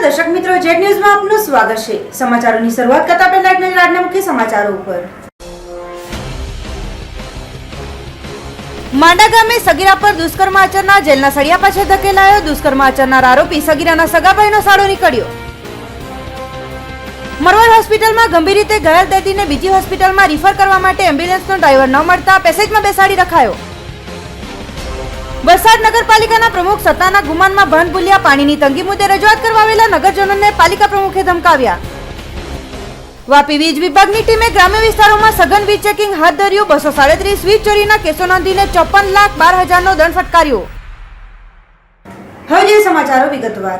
નમસ્કાર દર્શક મિત્રો, જેડ ન્યૂઝમાં આપનું સ્વાગત છે। સમાચારોની શરૂઆત કરતા પહેલા એક નજર આજના મુખ્ય સમાચારો ઉપર। માંડા ગામે સગીરા પર દુષ્કર્મ આચરનાર જેલના સળિયા પાછળ ધકેલાયો। દુષ્કર્મ આચરનાર આરોપી સગીરાના સગાભાઈનો સાળો નીકળ્યો। મરવડ હોસ્પિટલમાં ગંભીર રીતે ઘાયલ દર્દીને બીજી હોસ્પિટલમાં રિફર કરવા માટે એમ્બ્યુલન્સનો ડ્રાઈવર ન મળતા પેસેજમાં બેસાડી રખાયો। વલસાડ નગરપાલિકાના પ્રમુખ સત્તાના ગુમાનમાં ભાન ભૂલ્યા। પાણીની તંગી મુદ્દે રજૂઆત કરવા આવેલા નગરજનોને પાલિકા પ્રમુખે ધમકાવ્યા। વાપી વીજ વિભાગની ટીમે ગ્રામ્ય વિસ્તારોમાં સઘન વીજ ચેકિંગ હાથ ધર્યું। 237 વીજ ચોરીના કેસો નોંધીને 54,12,000નો દંડ ફટકાર્યો। હવે સમાચારો વિગતવાર।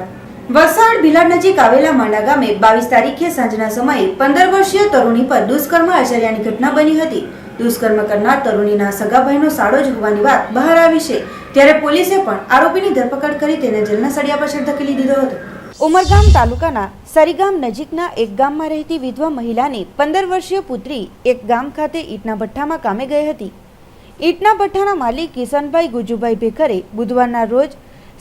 વલસાડ ભીલાડ નજીક આવેલા માંડા ગામે 22 તારીખે સાંજના સમયે 15 વર્ષીય તરુણી પર દુષ્કર્મ આચર્યાની ઘટના બની હતી। દુષ્કર્મ કરનાર તરુણીના સગાભાઈનો સાળો જ હોવાની વાત બહાર આવી છે, ત્યારે પોલીસે પણ આરોપીની ધરપકડ કરી તેને જેલના સળિયા પાછળ ધકેલી દીધો હતો। ઉમરગામ તાલુકાના સરીગામ નજીકના એક ગામમાં રહેતી વિધવા મહિલાની 15 વર્ષીય પુત્રી એક ગામ ખાતે ઈંટના ભઠ્ઠામાં કામે ગઈ હતી। ઈંટના ભઠ્ઠાના માલિક કિશનભાઈ ગુજુભાઈ ભેખરે બુધવારના રોજ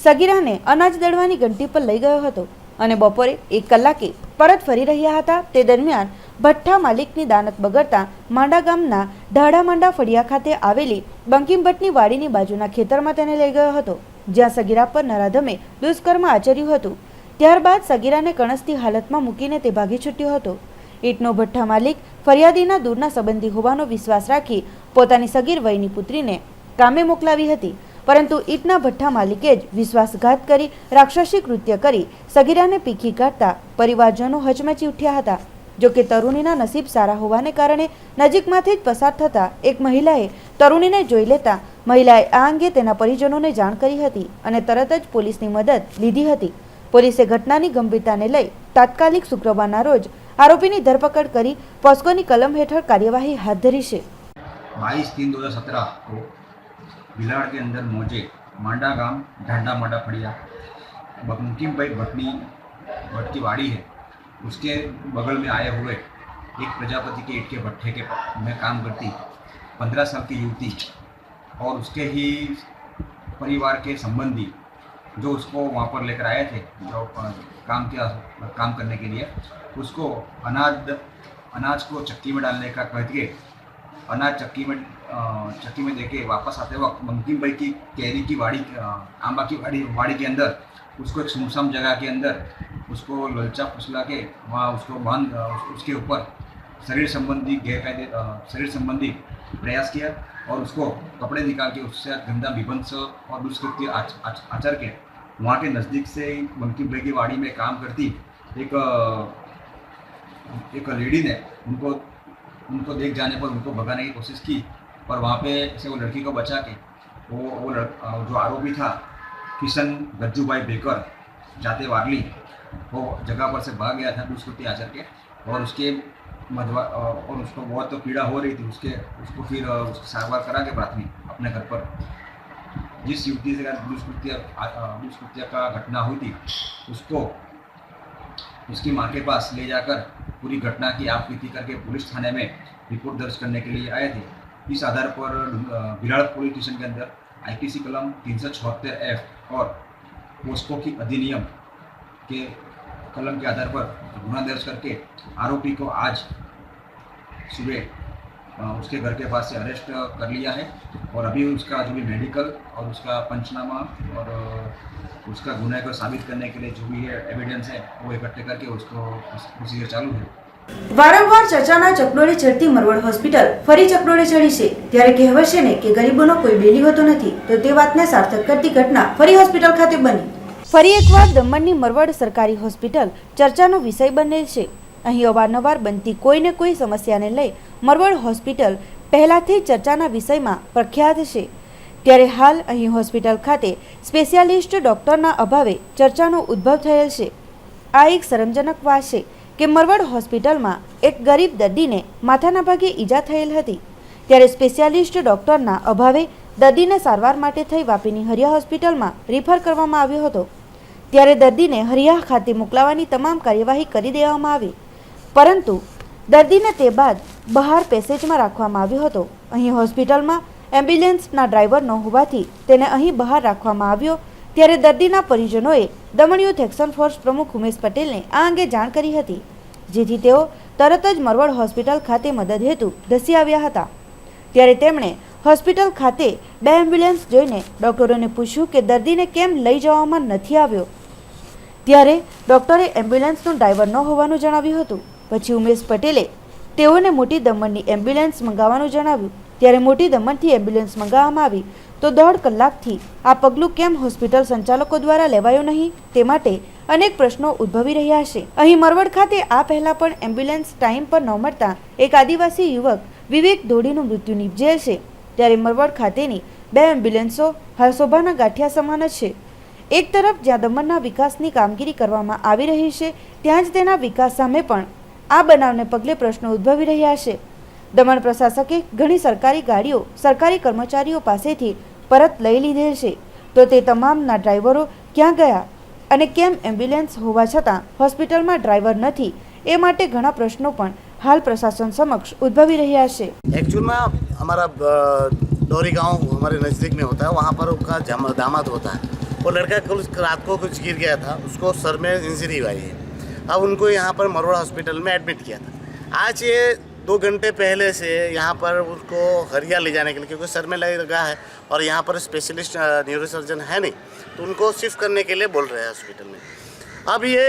સગીરાને અનાજ દળવાની ઘંટી પર લઈ ગયો હતો અને બપોરે 1 કલાકે પરત ફરી રહ્યા હતા। તે દરમિયાન ભઠ્ઠા માલિકની દાનત બગડતા માંડા ગામના ઢાળામાંડા ફળિયા ખાતે આવેલી બંકિમ ભટ્ટની વાડીની બાજુના ખેતરમાં તેને લઈ ગયો હતો, જ્યાં સગીરા પર નરાધમે દુષ્કર્મ આચર્યું હતું। ત્યારબાદ સગીરાને કણસતી હાલતમાં મૂકીને તે ભાગી છૂટ્યો હતો। ઈંટનો ભઠ્ઠા માલિક ફરિયાદીના દૂરના સંબંધી હોવાનો વિશ્વાસ રાખી પોતાની સગીર વયની પુત્રીને કામે મોકલાવી હતી, પરંતુ ઈંટના ભઠ્ઠા માલિકે જ વિશ્વાસઘાત કરી રાક્ષસી કૃત્ય કરી સગીરાને પીખી કાઢતા પરિવારજનો હચમચી ઉઠ્યા હતા। જોકે તરુણીના નસીબ સારા હોવાને કારણે નજીકમાંથી જ પસાર થતા એક મહિલાએ તરુણીને જોઈ લેતા મહિલાએ આ અંગે તેના પરિજનોને જાણ કરી હતી અને તરત જ પોલીસની મદદ લીધી હતી। પોલીસે ઘટનાની ગંભીરતાને લઈ તાત્કાલિક શુક્રવારના રોજ આરોપીની ધરપકડ કરી પોસ્કોની કલમ હેઠળ કાર્યવાહી હાથ ધરી છે। 22/3/2017 को भिलाड़ के अंदर मौजे मांडा गांव ढांडा मांडा फड़िया बंकिम भाई भट्ट की वाड़ी है, उसके बगल में आए हुए एक प्रजापति के ईंट के भट्ठे के में काम करती 15 साल की युवती और उसके ही परिवार के संबंधी जो उसको वहाँ पर लेकर आए थे जो काम करने के लिए, उसको अनाज को चक्की में डालने का कह के अनाज चक्की में देके वापस आते वक्त बंकिम भाई की कैरी की वाड़ी आंबा की वाड़ी के अंदर उसको एक सुनसान जगह के अंदर उसको ललचा फुसला के वहाँ उसको बांध उसके ऊपर शरीर संबंधी प्रयास किया और उसको कपड़े निकाल के उससे गंदा विभंस और दुष्कृत्य आचर के वहाँ के नज़दीक से बंकिम भाई की वाड़ी में काम करती एक लेडी ने उनको देख जाने पर उनको भगाने की कोशिश की, पर वहाँ पे से वो लड़की को बचा के वो जो आरोपी था किशन गज्जूभाई बेकर जाते वागली, वो जगह पर से भाग गया था दुष्कृत्य आचर के और उसको बहुत तो पीड़ा हो रही थी। उसको फिर सारवार करा के प्राथमिक अपने घर पर जिस युवती से दुष्कृत्य का घटना हुई थी उसको उसकी माँ के पास ले जाकर पूरी घटना की आपबीती करके पुलिस थाने में रिपोर्ट दर्ज करने के लिए आए थे। इस आधार पर भिलाड़ पुलिस स्टेशन के अंदर आईपीसी कलम 376F और पोस्को की अधिनियम के कलम के आधार पर गुना दर्ज करके आरोपी को आज सुबह उसके घर के पास से अरेस्ट कर लिया है और अभी उसका जो भी मेडिकल और उसका पंचनामा और उसका गुनाह को साबित करने के लिए जो भी है एविडेंस है वो इकट्ठे करके उसको प्रोसीजर चालू है। વારંવાર ચર્ચાના ચકડોળે ચડતી મરવડ હોસ્પિટલ ફરી ચકડોળે ચડી છે, ત્યારે કહેવાય છે ને કે ગરીબોનો કોઈ બેલી હોતો નથી, તો તે વાતને સાર્થક કરતી ઘટના ફરી હોસ્પિટલ ખાતે બની। ફરી એકવાર દમણની મરવડ સરકારી હોસ્પિટલ ચર્ચાનો વિષય બનેલ છે। અહીં અવારનવાર બનતી કોઈને કોઈ સમસ્યાને લઈ મરવડ હોસ્પિટલ પહેલાથી ચર્ચાના વિષયમાં પ્રખ્યાત છે, ત્યારે હાલ અહીં હોસ્પિટલ ખાતે સ્પેશિયાલિસ્ટ ડોક્ટરના અભાવે ચર્ચાનો ઉદ્ભવ થયેલ છે। આ એક શરમજનક વાત છે કે મરવડ હોસ્પિટલમાં એક ગરીબ દર્દીને માથાના ભાગે ઈજા થયેલ હતી, ત્યારે સ્પેશિયાલિસ્ટ ડોક્ટરના અભાવે દર્દીને સારવાર માટે થઈ વાપીની હરિયા હોસ્પિટલમાં રિફર કરવામાં આવ્યો હતો। ત્યારે દર્દીને હરિયા ખાતે મોકલાવવાની તમામ કાર્યવાહી કરી દેવામાં આવી, પરંતુ દર્દીને તે બાદ બહાર પેસેજમાં રાખવામાં આવ્યો હતો। અહીં હોસ્પિટલમાં એમ્બ્યુલન્સના ડ્રાઈવર ન હોવાથી તેને અહીં બહાર રાખવામાં આવ્યો, ત્યારે દર્દીના પરિજનોએ દમણ યુથ એક્શન ફોર્સ પ્રમુખ ઉમેશ પટેલને આ અંગે જાણ કરી હતી, જેથી તેઓ તરત જ મરવડ હોસ્પિટલ ખાતે મદદ હેતુ ધસી આવ્યા હતા। ત્યારે તેમણે હોસ્પિટલ ખાતે 2 એમ્બ્યુલન્સ જોઈને ડોક્ટરોને પૂછ્યું કે દર્દીને કેમ લઈ જવામાં નથી આવ્યો, ત્યારે ડોક્ટરે એમ્બ્યુલન્સનો ડ્રાઈવર ન હોવાનું જણાવ્યું હતું। પછી ઉમેશ પટેલે તેઓને મોટી દમણની એમ્બ્યુલન્સ મંગાવવાનું જણાવ્યું। ત્યારે મોટી દમણથી એમ્બ્યુલન્સ મંગાવવામાં આવી તો 1.5 કલાકથી આ પગલું કેમ હોસ્પિટલ સંચાલકો દ્વારા લેવાયું નહીં તે માટે અનેક પ્રશ્નો ઉદ્ભવી રહ્યા છે। અહીં મરવડ ખાતે આ પહેલા પણ એમ્બ્યુલન્સ ટાઈમ પર ન મળતા એક આદિવાસી યુવક વિવેક ધોડીનું મૃત્યુ નિપજેલ છે। ત્યારે મરવડ ખાતેની 2 એમ્બ્યુલન્સો હાલ શોભાના ગાંઠિયા સમાન જ છે। એક તરફ જ્યાં દમણના વિકાસની કામગીરી કરવામાં આવી રહી છે, ત્યાં જ તેના વિકાસ સામે પણ આ બનાવને પગલે પ્રશ્નો ઉદ્ભવી રહ્યા છે। દમણ પ્રશાસકે ઘણી સરકારી ગાડીઓ સરકારી કર્મચારીઓ પાસેથી પરત લઈ લીધેલ છે, તો તે તમામના ડ્રાઈવરો ક્યાં ગયા અને કેમ એમ્બ્યુલન્સ હોવા છતાં હોસ્પિટલમાં ડ્રાઈવર નથી, એ માટે ઘણા પ્રશ્નો પણ हाल प्रशासन समक्ष उद्भवी रहा है। एक्चुअल में हमारा डोरी गांव हमारे नज़दीक में होता है, वहाँ पर उनका दामाद होता है। वो लड़का कल रात को कुछ गिर गया था, उसको सर में इंजरी हुई है। अब उनको यहाँ पर मरवड़ हॉस्पिटल में एडमिट किया था। आज ये 2 घंटे पहले से यहाँ पर उसको हरिया ले जाने के लिए, क्योंकि सर में लगा है और यहाँ पर स्पेशलिस्ट न्यूरोसर्जन है नहीं, तो उनको शिफ्ट करने के लिए बोल रहे हैं हॉस्पिटल में। अब ये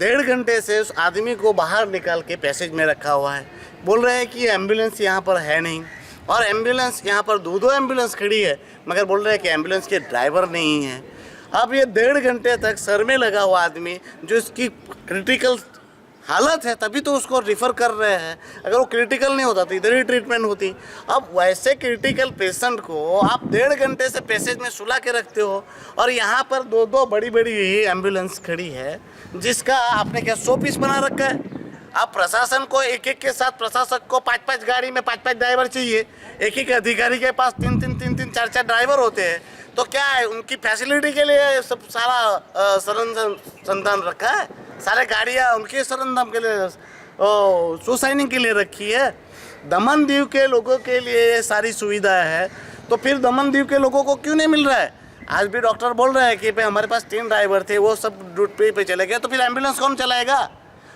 1.5 घंटे से उस आदमी को बाहर निकाल के पैसेज में रखा हुआ है। बोल रहे हैं कि एम्बुलेंस यहाँ पर है नहीं, और एम्बुलेंस यहाँ पर 2 एम्बुलेंस खड़ी है, मगर बोल रहे हैं कि एम्बुलेंस के ड्राइवर नहीं है। अब ये 1.5 घंटे तक सर में लगा हुआ आदमी, जो इसकी क्रिटिकल हालत है, तभी तो उसको रिफ़र कर रहे हैं। अगर वो क्रिटिकल नहीं होता तो इधर ही ट्रीटमेंट होती। अब वैसे क्रिटिकल पेशेंट को आप 1.5 घंटे से पैसेज में सुला के रखते हो, और यहाँ पर 2 बड़ी बड़ी एम्बुलेंस खड़ी है, जिसका आपने क्या 100 पीस बना रखा है। अब प्रशासन को एक के साथ प्रशासक को 5 गाड़ी में 5 ड्राइवर चाहिए। एक अधिकारी के पास 3 4 ड्राइवर होते हैं, तो क्या है उनकी फैसिलिटी के लिए सब सारा संतान रखा है, सारे गाड़ियाँ उनके सरंजाम के लिए सुसाइनिंग के लिए रखी है। दमन दीव के लोगों के लिए सारी सुविधा है, तो फिर दमन दीव के लोगों को क्यों नहीं मिल रहा है? आज भी डॉक्टर बोल रहे हैं कि भाई हमारे पास 3 ड्राइवर थे, वो सब ड्यूटी पे चले गए, तो फिर एम्बुलेंस कौन चलाएगा?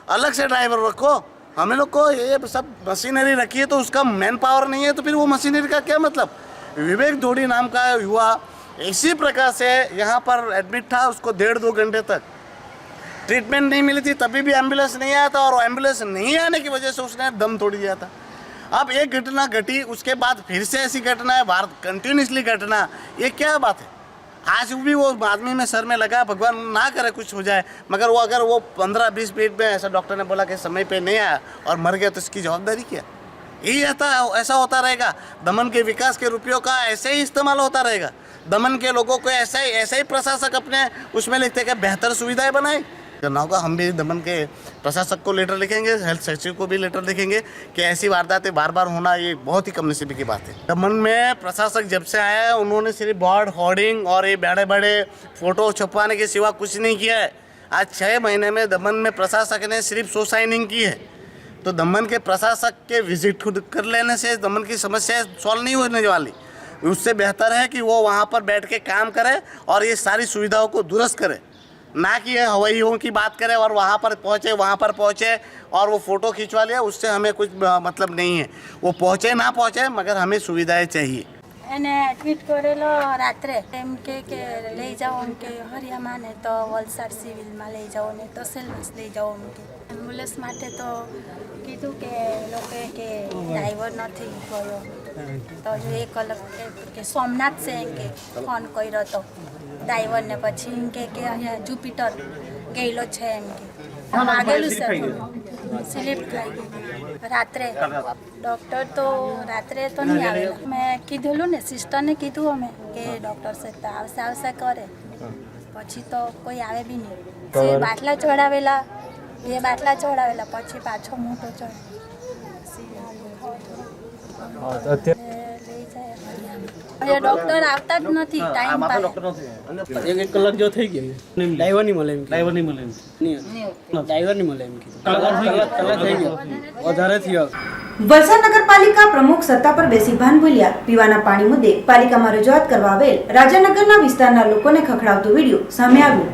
अलग से ड्राइवर रखो। हमें लोग को ये सब मशीनरी रखी है, तो उसका मैन पावर नहीं है, तो फिर वो मशीनरी का क्या मतलब? विवेक धोड़ी नाम का युवा इसी प्रकार से यहाँ पर एडमिट था, उसको 1.5-2 घंटे तक ट्रीटमेंट नहीं मिली थी, तभी भी एम्बुलेंस नहीं आया था, और एम्बुलेंस नहीं आने की वजह से उसने दम तोड़ दिया था। अब एक घटना घटी, उसके बाद फिर से ऐसी घटना है, बार कंटिन्यूसली घटना, ये क्या बात है? आज भी वो आदमी में सर में लगा, भगवान ना करे कुछ हो जाए, मगर वो अगर वो 15-20 मिनट में ऐसा डॉक्टर ने बोला कि समय पे नहीं आया और मर गया, तो इसकी जवाबदारी क्या? यही ऐसा होता रहेगा। दमन के विकास के रुपयों का ऐसे ही इस्तेमाल होता रहेगा। दमन के लोगों को ऐसे ही प्रशासक अपने उसमें लिखते हैं कि बेहतर सुविधाएं बनाए। घटनाओं का हम भी दमन के प्रशासक को लेटर लिखेंगे, हेल्थ सचिव को भी लेटर लिखेंगे कि ऐसी वारदातें बार बार होना ये बहुत ही कमनसीबी की बात है। दमन में प्रशासक जब से आया है, उन्होंने सिर्फ बोर्ड होर्डिंग और ये बड़े बड़े फोटो छपवाने के सिवा कुछ नहीं किया है। आज 6 महीने में दमन में प्रशासक ने सिर्फ सो साइनिंग की है। तो दमन के प्रशासक के विजिट खुद कर लेने से दमन की समस्या सॉल्व नहीं होने वाली। उससे बेहतर है कि वो वहाँ पर बैठ के काम करे और ये सारी सुविधाओं को दुरुस्त करे, ना कि ये हवाइयों की बात करें और वहाँ पर पहुँचे और वो फ़ोटो खिंचवा लिया, उससे हमें कुछ मतलब नहीं है। वो पहुँचे ना पहुँचे, मगर हमें सुविधाएं चाहिए। એને એડમિટ કરેલો રાત્રે એમ કે લઈ જાઓ એમ કે હરિયામાં ને તો વલસાડ સિવિલમાં લઈ જાઓ ને તો સેલવાસ લઈ જાઓ એમ કે એમ્બ્યુલન્સ માટે તો કીધું કે લોકોએ કે ડ્રાઈવર નથી ગયો, તો જો 1 કલાક કે સોમનાથ છે એમ કે ફોન કર્યો તો ડ્રાઈવરને, પછી એમ કે અહીંયા જુપિટર ગયેલો છે એમ કે આગેલું છે સ્લીપ થઈ ગઈ રાત્રે। ડૉક્ટર તો રાત્રે તો નહીં આવેલા, મેં કીધેલું ને સિસ્ટરને કીધું અમે કે ડૉક્ટર સાહેબ તો આવશે કરે, પછી તો કોઈ આવે બી નહીં। 2 બાટલા ચડાવેલા, પછી પાછો મોટો ચડે લઈ જાય હરિયામાં। ડૉક્ટર આવતા જ નથી, ટાઈમ પાડે। 1 કલાક જો થઈ ગયો, ડ્રાઈવર નહીં મળે એમ, ડ્રાઈવર નહીં મળે એમ કીધું, કલાક થઈ ગયો, વધારે થયો। વલસાડ નગરપાલિકા પ્રમુખ સત્તા પર બેસી ભાન ભૂલ્યા. પીવાના પાણી મુદ્દે પાલિકામાં રજૂઆત કરવા આવેલ રાજાનગરના વિસ્તારના લોકોને ખખડાવતો વિડીયો સામે આવ્યો.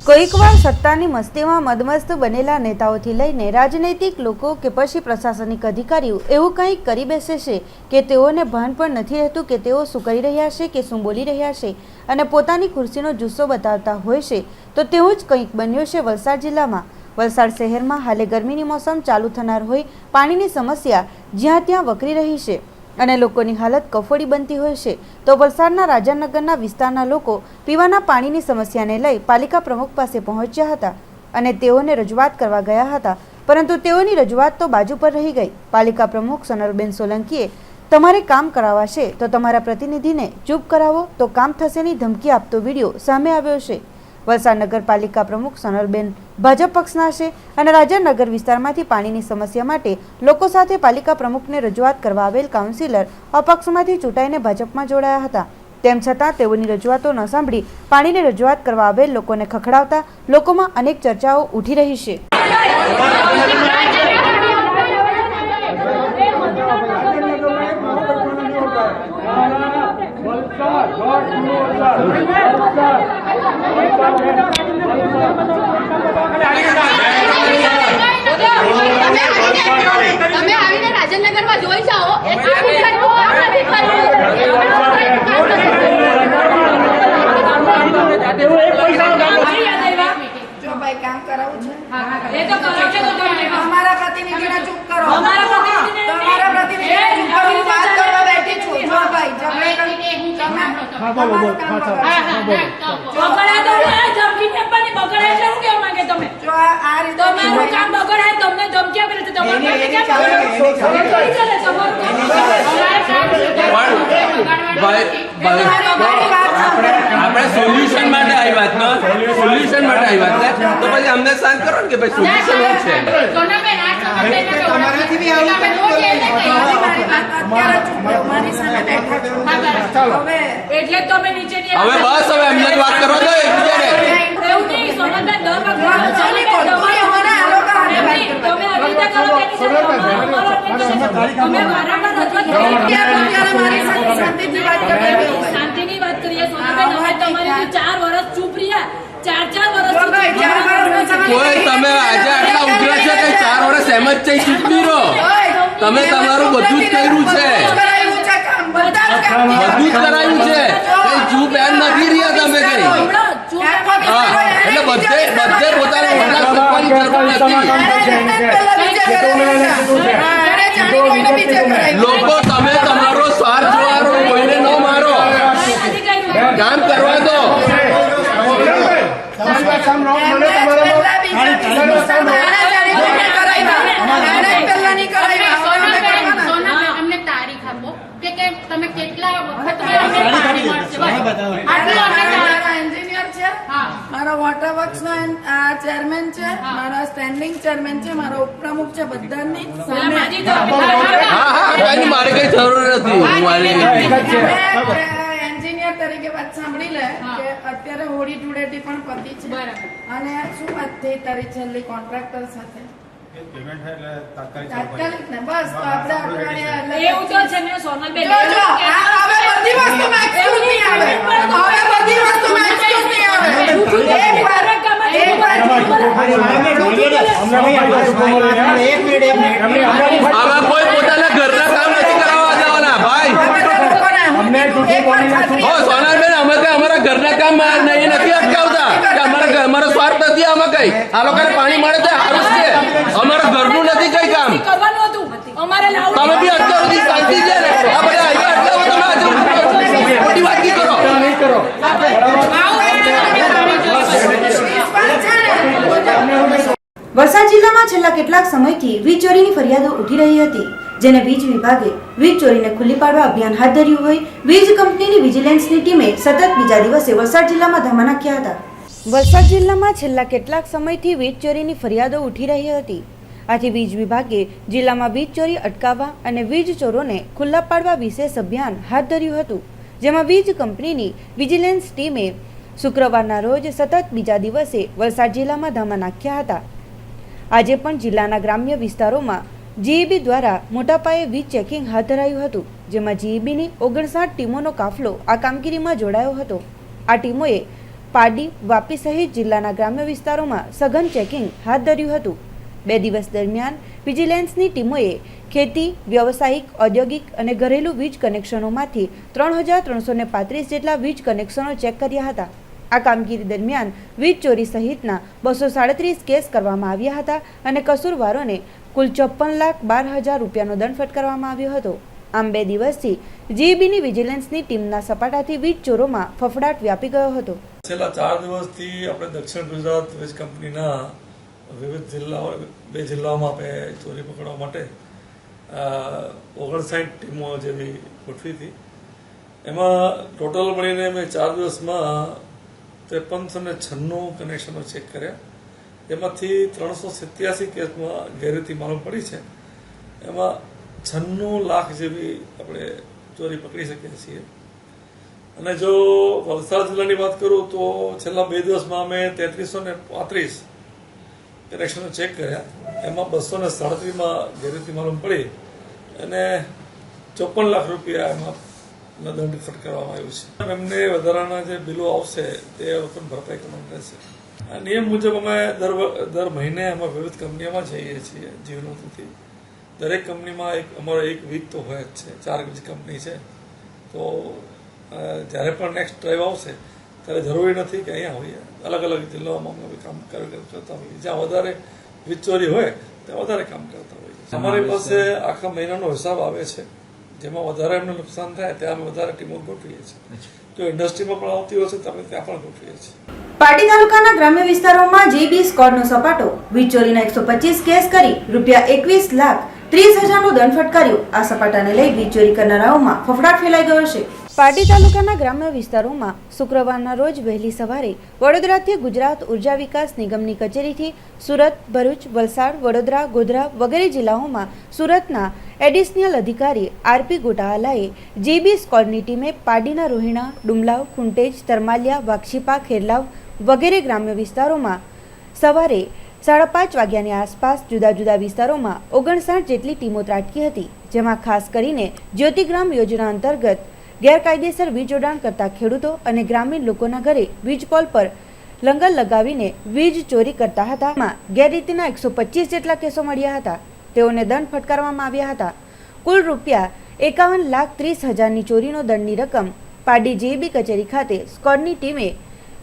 કોઈકવાર સત્તાની મસ્તીમાં મદમસ્ત બનેલા નેતાઓથી લઈને રાજનૈતિક લોકો કે પછી પ્રશાસનિક અધિકારીઓ એવું કંઈક કરી બેસે છે કે તેઓને ભાન પણ નથી રહેતું કે તેઓ શું કરી રહ્યા છે કે શું બોલી રહ્યા છે અને પોતાની ખુરશીનો જુસ્સો બતાવતા હોય છે. તો તેવું જ કંઈક બન્યું છે વલસાડ જિલ્લામાં. વલસાડ શહેરમાં હાલે ગરમીની મોસમ ચાલુ થનાર હોય પાણીની સમસ્યા જ્યાં ત્યાં વકરી રહી છે અને લોકોની હાલત કફોડી બનતી હોય છે. તો વલસાડના રાજાનગરના વિસ્તારના લોકો પીવાના પાણીની સમસ્યાને લઈ પાલિકા પ્રમુખ પાસે પહોંચ્યા હતા અને તેઓને રજૂઆત કરવા ગયા હતા, પરંતુ તેઓની રજૂઆત તો બાજુ પર રહી ગઈ. પાલિકા પ્રમુખ સોનલબેન સોલંકીએ તમારે કામ કરાવાશે તો તમારા પ્રતિનિધિને ચૂપ કરાવો તો કામ થશેની ધમકી આપતો વિડીયો સામે આવ્યો છે. વલસાડ નગરપાલિકા પ્રમુખ સોનલબેન ભાજપ પક્ષના છે અને રાજાનગર વિસ્તારમાંથી પાણીની સમસ્યા માટે લોકો સાથે પાલિકા પ્રમુખને રજૂઆત કરવા આવેલ કાઉન્સિલર અપક્ષમાંથી ચૂંટાઈને ભાજપમાં જોડાયા હતા. તેમ છતાં તેઓની રજૂઆતો ન સાંભળી પાણીની રજૂઆત કરવા આવેલ લોકોને ખખડાવતા લોકોમાં અનેક ચર્ચાઓ ઉઠી રહી છે. તમે આવીને રાજાનગરમાં જોઈ જાઓ. જો ભાઈ કામ કરાવું છે અમારા પ્રતિનિધિને ચૂપ કરો. તમારા પ્રતિનિધિને ચૂપ કરો. હું વાત કરવા બેઠી છું. જો ભાઈ આપણે સોલ્યુશન માટે આવી વાત સોલ્યુશન માટે આવી વાત તો પછી અમને શાંત કરો ને કે ભાઈ સોલ્યુશન શું છે. એટલે તમે નીચે હવે બસ હવે અમને જ વાત કરો તો એકબીજાને શાંતિની વાત કરીએ. તમારી 4 વર્ષ ચૂપ રહ્યા. 4 વર્ષ કોઈ તમે આજે આટલા ઉગ્ર છે કે 4 વર્ષ એમ જ જઈ ચૂકી રહો. તમે તમારું બધું જ કર્યું છે, બધું જ કરાયું છે. કઈ ચૂપ એમ નથી રહ્યા તમે કઈ. હા એટલે બધે પોતાના વોટા સોંપવાની જરૂર નથી. લોકો તમે તમારો સ્વાર્થ જોવાનો, કોઈને ન મારો, કામ કરવા દો. અમને તારીખ આપો કે તમે કેટલા વખત એન્જિનિયર છે, મારા વોટર વર્ક્સ નો ચેરમેન છે, મારા સ્ટેન્ડિંગ ચેરમેન છે, મારા ઉપપ્રમુખ છે, બધાની હા મારે કઈ જરૂર નથી. એન્જિનિયર તરીકે વાત સાંભળી લે કે અત્યારે હોળી ધૂળેટી પણ પતી છે અને શું વાત થઈ તારી છેલ્લી કોન્ટ્રાક્ટર સાથે? તાત્કાલિક ને બસ તો આપણે એવું તો છે ને સોનલબેન. હવે બધી વસ્તુમાં એક્સક્યુઝ નહીં આવે. હવે બધી વસ્તુમાં એક્સક્યુઝ નહીં આવે. આમાં કોઈ પોતાના ઘરના કામ નથી કરાવવા દેવાના ભાઈ. સોનાલબેન અમે કઈ અમારા ઘરના કામ નહીં નથી અટકાવતા કે અમારો સ્વાર્થ નથી. આમાં કઈ આ લોકોને પાણી મળે તો સારું છે. અમારા ઘરનું નથી કઈ કામ. તમે બી અત્યાર સુધી શાંતિ છે ને આ બધા અટકાવો. તમે આજે મોટી વાત નહીં કરો. વલસાડ જિલ્લામાં છેલ્લા કેટલાક સમયથી વીજ ચોરીની ફરિયાદો ઉઠી રહી હતી, જેને વીજ વિભાગે વીજ ચોરીને ખુલ્લી પાડવા અભિયાન હાથ ધર્યું હોય વીજ કંપનીની વિજિલન્સની ટીમે સતત બીજા દિવસે વલસાડ જિલ્લામાં ધામા નાખ્યા હતા. વલસાડ જિલ્લામાં છેલ્લા કેટલાક સમયથી વીજ ચોરીની ફરિયાદો ઉઠી રહી હતી. આથી વીજ વિભાગે જિલ્લામાં વીજ ચોરી અટકાવવા અને વીજ ચોરોને ખુલ્લા પાડવા વિશેષ અભિયાન હાથ ધર્યું હતું, જેમાં વીજ કંપનીની વિજિલન્સ ટીમે શુક્રવારના રોજ સતત બીજા દિવસે વલસાડ જિલ્લામાં ધામા નાખ્યા હતા. આજે પણ જિલ્લાના ગ્રામ્ય વિસ્તારોમાં જીઈબી દ્વારા મોટા પાયે વીજ ચેકિંગ હાથ ધરાયું હતું, જેમાં જીઈબીની 59 ટીમોનો કાફલો આ કામગીરીમાં જોડાયો હતો. આ ટીમોએ પારડી, વાપી સહિત જિલ્લાના ગ્રામ્ય વિસ્તારોમાં સઘન ચેકિંગ હાથ ધર્યું હતું. 2 દિવસ દરમિયાન વિજિલન્સની ટીમોએ ખેતી, વ્યવસાયિક, ઔદ્યોગિક અને ઘરેલું વીજ કનેક્શનોમાંથી 3335 જેટલા વીજ કનેક્શનો ચેક કર્યા હતા. આ કામગીરી દરમિયાન વીજ ચોરી સહિતના 237 કેસ કરવામાં આવ્યા હતા અને કસૂરવારોને કુલ 54,12,000 રૂપિયાનો દંડ ફટકારવામાં આવ્યો હતો. આમ 2 દિવસથી જીઈબીની વિજિલન્સની ટીમના સપાટાથી વીજ ચોરોમાં ફફડાટ વ્યાપી ગયો હતો. છેલ્લા 4 દિવસથી આપણે દક્ષિણ ગુજરાત વીજ કંપનીના વિવિધ જિલ્લાઓ 2 જિલ્લાઓમાં આપણે ચોરી પકડવા માટે 59 ટીમો જેવી ગોઠવી હતી. એમાં ટોટલ મળીને મેં 4 દિવસમાં 5396 કનેક્શનો ચેક કર્યા. એમાંથી 387 કેસમાં ગેરરીતિ માલુમ પડી છે. એમાં 96 લાખ જેવી આપણે ચોરી પકડી શકીએ છીએ. અને જો વલસાડ જિલ્લાની વાત કરું તો છેલ્લા 2 દિવસમાં અમે 3335 કનેક્શનો ચેક કર્યા. એમાં 237માં ગેરરીતિ માલુમ પડી અને 54 લાખ રૂપિયા એમાં દંડ ફટકારવામાં આવ્યું છે. એમને વધારાના જે બિલો આવશે તે રકમ ભરપાઈ કરવાની રહેશે. આ નિયમ મુજબ અમે દર મહિને અમે વિવિધ કંપનીઓમાં જઈએ છીએ. જીવનોથી દરેક કંપનીમાં અમારો એક વીક તો હોય જ છે. 4 વીજ કંપની છે. તો જ્યારે પણ નેક્સ્ટ ડ્રાઈવ આવશે ત્યારે જરૂરી નથી કે અહીંયા હોઈએ, અલગ અલગ જિલ્લાઓમાં અમે કામ કરતા હોઈએ. જ્યાં વધારે વીજ ચોરી હોય ત્યાં વધારે કામ કરતા હોઈએ. અમારી પાસે આખા મહિનાનો હિસાબ આવે છે, જેમાં વધારે એમને નુકસાન થાય ત્યાં અમે વધારે ટીમો ગોઠવીએ છીએ. જો ઇન્ડસ્ટ્રીમાં પણ આવતી હોય છે તો અમે ત્યાં પણ ગોઠવીએ છીએ. પારડી તાલુકાના ગ્રામ્ય વિસ્તારોમાં જીઈબી સ્કોડનો સપાટો વીજ ચોરીના 125 કેસ કરી રૂપિયા 21,30,000નો દંડ ફટકાર્યો. આ સપાટાને લઈ વીજ ચોરી કરનારાઓમાં ફફડાટ ફેલાઈ ગયો છે. પારડી તાલુકાના ગ્રામ્ય વિસ્તારોમાં શુક્રવારના રોજ વહેલી સવારે વડોદરાથી ગુજરાત ઉર્જા વિકાસ નિગમની કચેરીથી સુરત, ભરૂચ, વલસાડ, વડોદરા, ગોધરા વગેરે જિલ્લાઓમાં સુરતના એડિશનલ અધિકારી આરપી ગોટાવાલાએ જીઈબી સ્કોડની ટીમે પારડીના રોહિણા, ડુમલાવ, કુંટેજ, તરમાલિયા, વાક્ષીપા, ખેરલાવ વગેરે ગ્રામ્ય વિસ્તારોમાં સવારે 5:30 વાગ્યાની આસપાસ જુદા જુદા વિસ્તારોમાં 59 જેટલી ટીમો ત્રાટકી હતી, જેમાં ખાસ કરીને જ્યોતિગ્રામ યોજના અંતર્ગત ગેરકાયદેસર વીજ જોડાણ કરતા ખેડૂતો અને ગ્રામીણ લોકોના ઘરે વીજ પોલ પર લંગર લગાવીને વીજ ચોરી કરતા હતા. ગેરરીતિના 125 જેટલા કેસો મળ્યા હતા. તેઓને દંડ ફટકારવામાં આવ્યા હતા. કુલ રૂપિયા 51,30,000ની ચોરીનો દંડની રકમ પારડી જીઈબી કચેરી ખાતે સ્કોડની ટીમે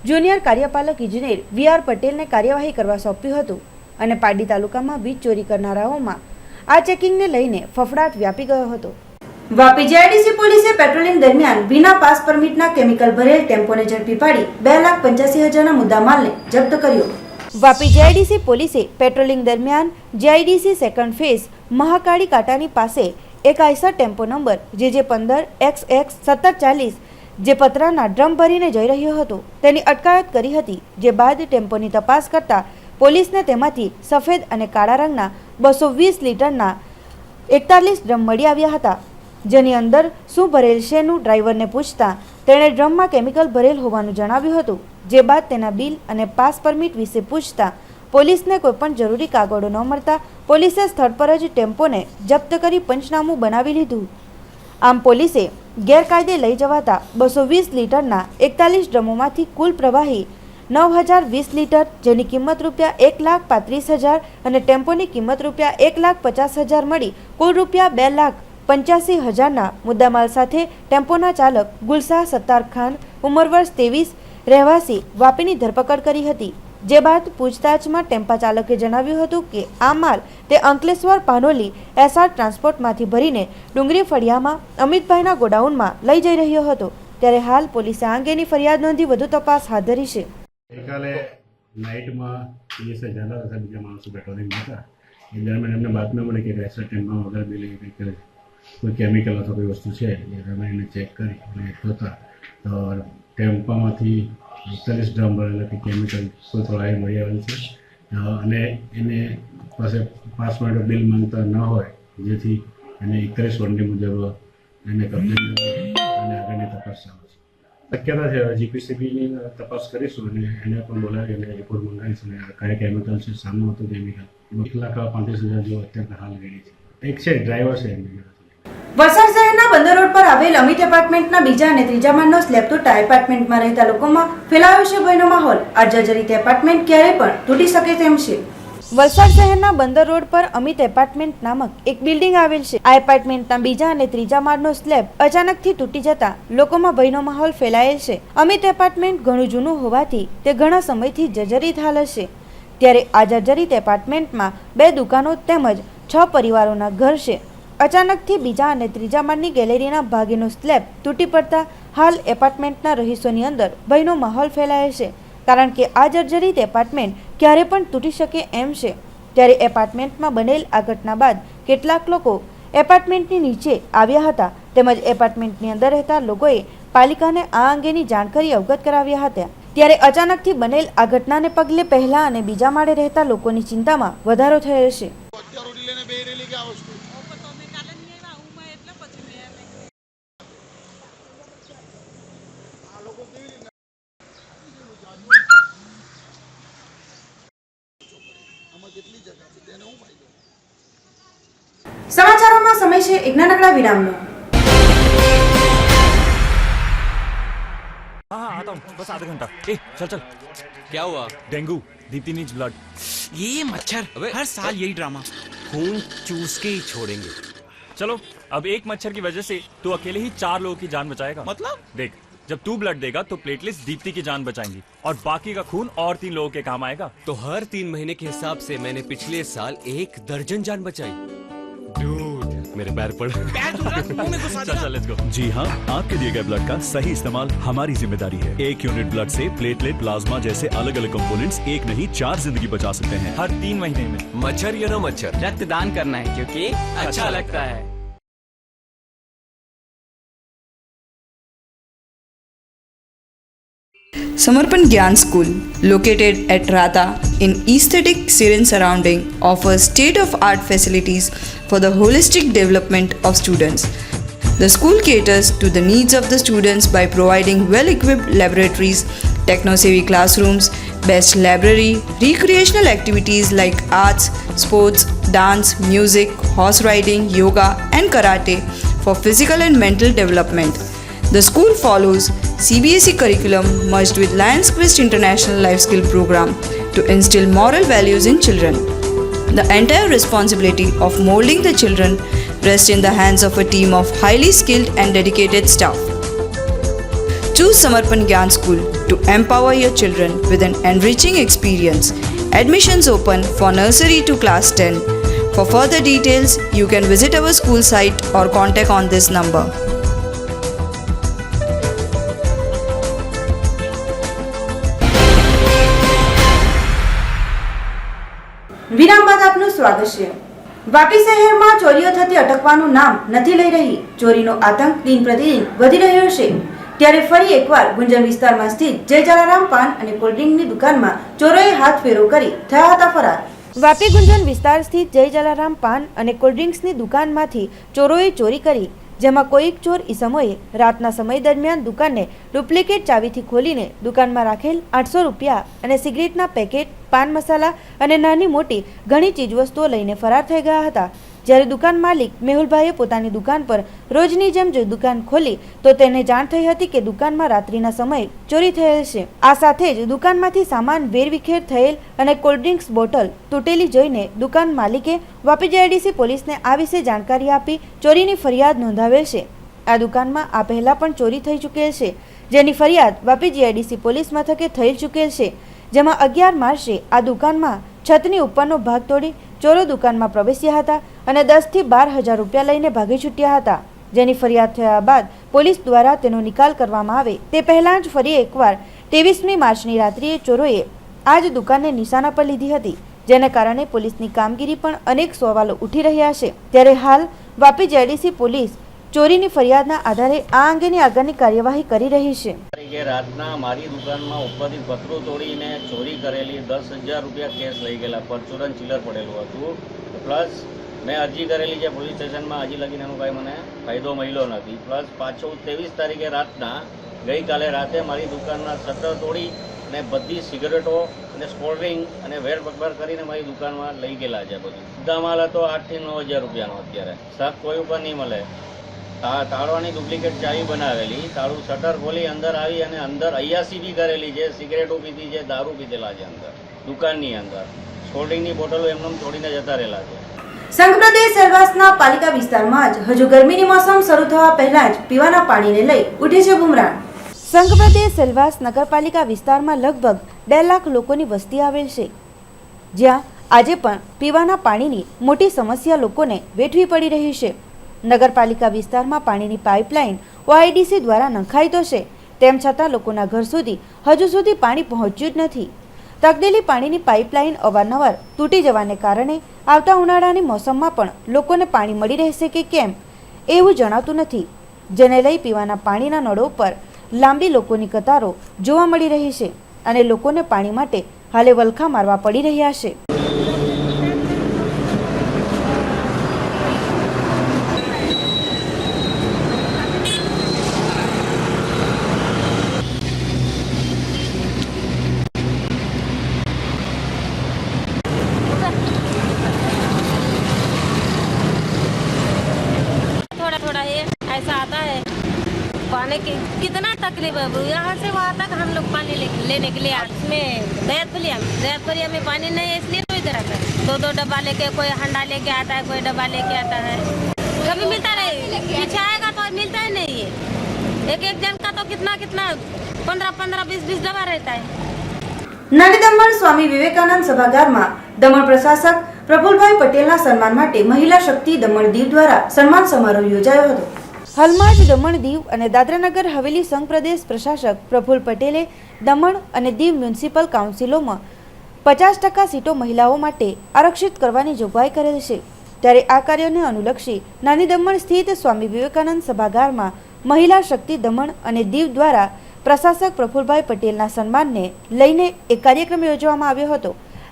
જુનિયર કાર્યપાલક ઇજનેર VR પટેલને કાર્યવાહી કરવા સોંપ્યું હતું અને પારડી તાલુકામાં વીજ ચોરી કરનારાઓમાં આ ચેકિંગને લઈને ફફડાટ વ્યાપી ગયો હતો. વાપી જીઆઈડીસી પોલીસે પેટ્રોલિંગ દરમિયાન વિના પાસ પરમિટના કેમિકલ ભરેલ ટેમ્પોને ઝડપી પાડી 2,85,000ના મુદ્દામાલને જપ્ત કર્યો. વાપી જીઆઈડીસી પોલીસે પેટ્રોલિંગ દરમિયાન જીઆઈડીસી સેકન્ડ ફેઝ મહાકાળી કાંટાની પાસે એક આઈસર ટેમ્પો નંબર JJ15XX1740 જે પતરાના ડ્રમ ભરીને જઈ રહ્યો હતો તેની અટકાયત કરી હતી. જે બાદ ટેમ્પોની તપાસ કરતા પોલીસને તેમાંથી સફેદ અને કાળા રંગના 220 લીટરના 41 ડ્રમ મળી આવ્યા હતા, જેની અંદર શું ભરેલ છેનું ડ્રાઈવરને પૂછતા તેણે ડ્રમમાં કેમિકલ ભરેલ હોવાનું જણાવ્યું હતું. જે બાદ તેના બિલ અને પાસ પરમિટ વિશે પૂછતા પોલીસને કોઈપણ જરૂરી કાગળો ન મળતા પોલીસે સ્થળ પર જ ટેમ્પોને જપ્ત કરી પંચનામું બનાવી લીધું. આમ પોલીસે ગેરકાયદે લઈ જવાતા 220 લીટરના 41 ડ્રમોમાંથી કુલ પ્રવાહી 9,020 લીટર, જેની કિંમત રૂપિયા 1,35,000 અને ટેમ્પોની કિંમત રૂપિયા 1,50,000 મળી કુલ રૂપિયા 2,85,000ના મુદ્દામાલ સાથે ટેમ્પોના ચાલક ગુલશાહ સત્તાર ખાન ઉંમર વર્ષ 23 રહેવાસી વાપીની ધરપકડ કરી હતી. જે બાદ પૂછતાછમાં ટેમ્પા ચાલકે જણાવ્યું હતું કે આ માલ તે અંકલેશ્વર પાનોલી SR ટ્રાન્સપોર્ટમાંથી ભરીને ડુંગરી ફળિયામાં અમિતભાઈના ગોડાઉનમાં લઈ જઈ રહ્યો હતો. ત્યારે હાલ પોલીસે આ અંગેની ફરિયાદ નોંધી વધુ તપાસ હાથ ધરી છે. ગઈકાલે નાઇટમાં પોલીસે જતા હતા, બીજા માણસો પેટ્રોલિંગમાં હતા. એ દરમિયાન એમને બાતમી મળી કે એસર ટેમ્પમાં વગર બિલે કોઈ કેમિકલ અથવા કોઈ વસ્તુ છે. એ અમે એને ચેક કરી અને જોતા તો ટેમ્પામાંથી 41 ડ્રમ ભરેલા કે કેમિકલ કોઈ થોડા મળી આવેલ છે અને એને પાસે પાસ માટે બિલ માંગતા ન હોય, જેથી એને 41 વનડી મુજબ એને કબજે અને આગળની તપાસ ચાલુ છે. શક્યતા છે જીપીસીબીની તપાસ કરીશું અને એને પણ બોલાવી અને રિપોર્ટ મંગાવીશું અને કયા કેમિકલ છે, સામનું હતું કેમિકલ 1,35,000 જેવો અત્યારે હાલ રેડી છે. એક છે ડ્રાઈવર છે એમની જોડે. વલસાડ શહેરના બંદર રોડ પર આવેલ અમિત એપાર્ટમેન્ટના બીજા અને ત્રીજા માળનો સ્લેબ તૂટતા એપાર્ટમેન્ટમાં રહેતા લોકોમાં ફેલાયો છે ભયનો માહોલ. આ જર્જરિત એપાર્ટમેન્ટ ક્યારે પણ તૂટી શકે તેમ છે. વલસાડ શહેરના બંદર રોડ પર અમિત એપાર્ટમેન્ટ નામક એક બિલ્ડિંગ આવેલ છે. આ એપાર્ટમેન્ટના બીજા અને ત્રીજા માળનો સ્લેબ અચાનકથી તૂટી જતા લોકોમાં ભયનો માહોલ ફેલાયેલ છે. અમિત એપાર્ટમેન્ટ ઘણું જૂનું હોવાથી તે ઘણા સમયથી જર્જરિત હાલત છે. ત્યારે આ જર્જરિત એપાર્ટમેન્ટમાં 2 દુકાનો તેમજ 6 પરિવારોના ઘર છે. અચાનકથી બીજા અને ત્રીજા માળની ગેલેરીના ભાગેનો સ્લેબ તૂટી પડતા હાલ એપાર્ટમેન્ટના રહીશોની અંદર ભયનો માહોલ ફેલાયો છે. કારણ કે આ જર્જરિત એપાર્ટમેન્ટ ક્યારે પણ તૂટી શકે એમ છે. ત્યારે એપાર્ટમેન્ટમાં બનેલ આ ઘટના બાદ કેટલાક લોકો એપાર્ટમેન્ટની નીચે આવ્યા હતા તેમજ એપાર્ટમેન્ટની અંદર રહેતા લોકોએ પાલિકાને આ અંગેની જાણકારી અવગત કરાવ્યા હતા. ત્યારે અચાનકથી બનેલ આ ઘટનાને પગલે પહેલા અને બીજા માળે રહેતા લોકોની ચિંતામાં વધારો થયો છે. સમાચારોમાં સમય છે એક નાનકડા વિરામનો. हाँ आता हूँ बस आधा घंटा ए चल चल क्या हुआ? डेंगू दीप्ति नीच ब्लड ये मच्छर हर साल यही ड्रामा खून चूस के ही छोड़ेंगे चलो अब एक मच्छर की वजह से तू अकेले ही 4 लोगों की जान बचाएगा मतलब देख जब तू ब्लड देगा तो प्लेटलेट्स दीप्ति की जान बचाएंगी और बाकी का खून और 3 लोगों के काम आएगा तो हर 3 महीने के हिसाब से मैंने पिछले साल 1 दर्जन जान बचाई. डूड मेरे पैर पड़. चल चल लेट्स गो. जी हाँ, आपके दिए गए ब्लड का सही इस्तेमाल हमारी जिम्मेदारी है. 1 यूनिट ब्लड से प्लेटलेट, प्लाज्मा जैसे अलग अलग कंपोनेंट्स एक नहीं 4 जिंदगी बचा सकते हैं हर 3 महीने में. मच्छर या ना मच्छर, रक्तदान करना है क्योंकि अच्छा लगता है. Samarpan Gyan School, located at Rata in aesthetic serene surrounding, offers state-of-art facilities for the holistic development of students. The school caters to the needs of the students by providing well-equipped laboratories, techno-savvy classrooms, best library, recreational activities like arts, sports, dance, music, horse riding, yoga and karate for physical and mental development. The school follows CBSE curriculum merged with Lions Quest International Life Skill Program to instill moral values in children. The entire responsibility of molding the children rests in the hands of a team of highly skilled and dedicated staff. Choose Samarpan Gyan School to empower your children with an enriching experience. Admissions open for nursery to class 10. For further details, you can visit our school site or contact on this number. વિરામ બાદ આપનું સ્વાગત છે. વાપી શહેરમાં ચોરીઓ થતી અટકવાનું નામ નથી લઈ રહી. ચોરીનો આતંક દિન પ્રતિદિન વધી રહ્યો છે. ત્યારે ફરી એકવાર ગુંજન વિસ્તારમાં સ્થિત જય જલારામ પાન અને કોલ્ડ્રિંકની દુકાનમાં ચોરોએ હાથ ફેરો કરી થયા હતા ફરાર. વાપી ગુંજન વિસ્તાર સ્થિત જય જલારામ પાન અને કોલ્ડ્રિંક્સની દુકાનમાંથી ચોરોએ ચોરી કરી, જેમાં કોઈક ચોર ઈસમોએ રાતના સમય દરમિયાન દુકાનને ડુપ્લિકેટ ચાવીથી ખોલીને દુકાનમાં રાખેલ 800 રૂપિયા અને સિગરેટના પેકેટ, પાન મસાલા અને નાની મોટી ઘણી ચીજવસ્તુઓ લઈને ફરાર થઈ ગયા હતા. જ્યારે દુકાન માલિક મેહુલભાઈએ પોતાની દુકાન પર રોજની જેમ જો દુકાન ખોલી તો તેને જાણ થઈ હતી કે દુકાનમાં રાત્રિના સમયે ચોરી થયેલ છે. આ સાથે જ દુકાનમાંથી સામાન વેરવિખેર થયેલ અને કોલ્ડ્રિંક્સ બોટલ તૂટેલી જોઈને દુકાન માલિકે વાપી જીઆઈડીસી પોલીસને આ વિશે જાણકારી આપી ચોરીની ફરિયાદ નોંધાવેલ છે. આ દુકાનમાં આ પહેલા પણ ચોરી થઈ ચૂકેલ છે, જેની ફરિયાદ વાપી જીઆઈડીસી પોલીસ મથકે થઈ ચૂકેલ છે. જેમાં 11 માર્ચે આ દુકાનમાં છતની ઉપરનો ભાગ તોડી ચોરો દુકાનમાં પ્રવેશ્યા હતા અને 10 થી 12 હજાર રૂપિયા લઈને ભાગી છૂટ્યા હતા. જેની ફરિયાદ થયા બાદ પોલીસ દ્વારા તેનો નિકાલ કરવામાં આવે તે પહેલા જ ફરી એકવાર 23મી માર્ચની રાત્રિએ ચોરોએ આ જ દુકાનને નિશાના પર લીધી હતી, જેને કારણે પોલીસની કામગીરી પણ અનેક સવાલો ઉઠી રહ્યા છે. ત્યારે હાલ વાપી જીઆઈડીસી પોલીસ ચોરીની ફરિયાદના આધારે આ અંગેની આગળની કાર્યવાહી કરી રહી છે. રાતના મારી દુકાનમાં ઉપરથી પતરું તોડીને ચોરી કરેલી 10,000 રૂપિયા કેશ લઈ ગયેલા, પરચુરન ચિલ્લર પડેલું હતું. પ્લસ મેં અરજી કરેલી છે પોલીસ સ્ટેશનમાં, હજી લગીને એનો કાંઈ મને ફાયદો મળ્યો નથી. પ્લસ પાછો 23 તારીખે રાતના ગઈકાલે રાતે મારી દુકાનના શટર તોડી અને બધી સિગરેટો અને કોલ્ડ ડ્રિંક અને વેરબકબર કરીને મારી દુકાનમાં લઈ ગયેલા છે. બધું સીધા માલ હતો 8,000 થી 9,000 રૂપિયાનો. અત્યારે શાક કોઈ ઉપર નહીં મળે. તાળવાની ડુપ્લિકેટ ચાવી બનાવેલી, તાળું શટર ખોલી અંદર આવી અને અંદર અયાસી બી કરેલી છે, સિગરેટો પીધી છે, દારૂ પીધેલા છે અંદર દુકાનની અંદર. કોલ્ડ ડ્રિંકની બોટલો એમને છોડીને જતા રહેલા છે. સંઘપ્રદેશ સેલવાસના પાલિકા વિસ્તારમાં જ હજુ ગરમીની મોસમ શરૂ થવા પહેલા જ પીવાના પાણીને લઈ ઉઠે છે બુમરાણ. સંઘપ્રદેશ સેલવાસ નગરપાલિકા વિસ્તારમાં લગભગ 1.5 લાખ લોકોની વસ્તી આવેલ છે, જ્યાં આજે પણ પીવાના પાણીની મોટી સમસ્યા લોકોને વેઠવી પડી રહી છે. નગરપાલિકા વિસ્તારમાં પાણીની પાઇપલાઇન OIDC દ્વારા નંખાઈ તો છે, તેમ છતાં લોકોના ઘર સુધી હજુ સુધી પાણી પહોંચ્યું જ નથી. તકદેલી પાણીની પાઇપલાઇન અવારનવાર તૂટી જવાને કારણે આવતા ઉનાળાની મોસમમાં પણ લોકોને પાણી મળી રહેશે કે કેમ એવું જણાતું નથી, જેને લઈ પીવાના પાણીના નળો પર લાંબી લોકોની કતારો જોવા મળી રહી છે અને લોકોને પાણી માટે હાલે વલખા મારવા પડી રહ્યા છે. ऐसा आता है पानी की कितना तकलीफ है. यहाँ से वहाँ तक हम लोग पानी लेने के लिए में दयातपुरिया में पानी नहीं है, इसलिए तो इधर आता है. 2 डब्बा लेके, कोई हंडा लेके आता है, कोई डब्बा लेके आता है. कभी मिलता नहीं, पीछे आएगा तो मिलता ही नहीं है. एक जन का तो कितना 15 20 डब्बा रहता है. નાની દમણ સ્વામી વિવેકાનંદ સભાગારમાં દમણ પ્રશાસક પ્રફુલભાઈ પટેલના સન્માન માટે મહિલા શક્તિ દમણ દીવ દ્વારા સન્માન સમારોહ યોજાયો હતો. હાલમાં જ દમણ દીવ અને દાદરાનગર હવેલી સંઘ પ્રદેશ પ્રશાસક પ્રફુલ પટેલે દમણ અને દીવ મ્યુનિસિપલ કાઉન્સિલોમાં 50% સીટો મહિલાઓ માટે આરક્ષિત કરવાની જોગવાઈ કરેલ છે. ત્યારે આ કાર્યને અનુલક્ષી નાની દમણ સ્થિત સ્વામી વિવેકાનંદ સભાગારમાં મહિલા શક્તિ દમણ અને દીવ દ્વારા પ્રશાસક પ્રફુલભાઈ પટેલના સન્માનને લઈને એક કાર્યક્રમ યોજવામાં આવ્યો હતો.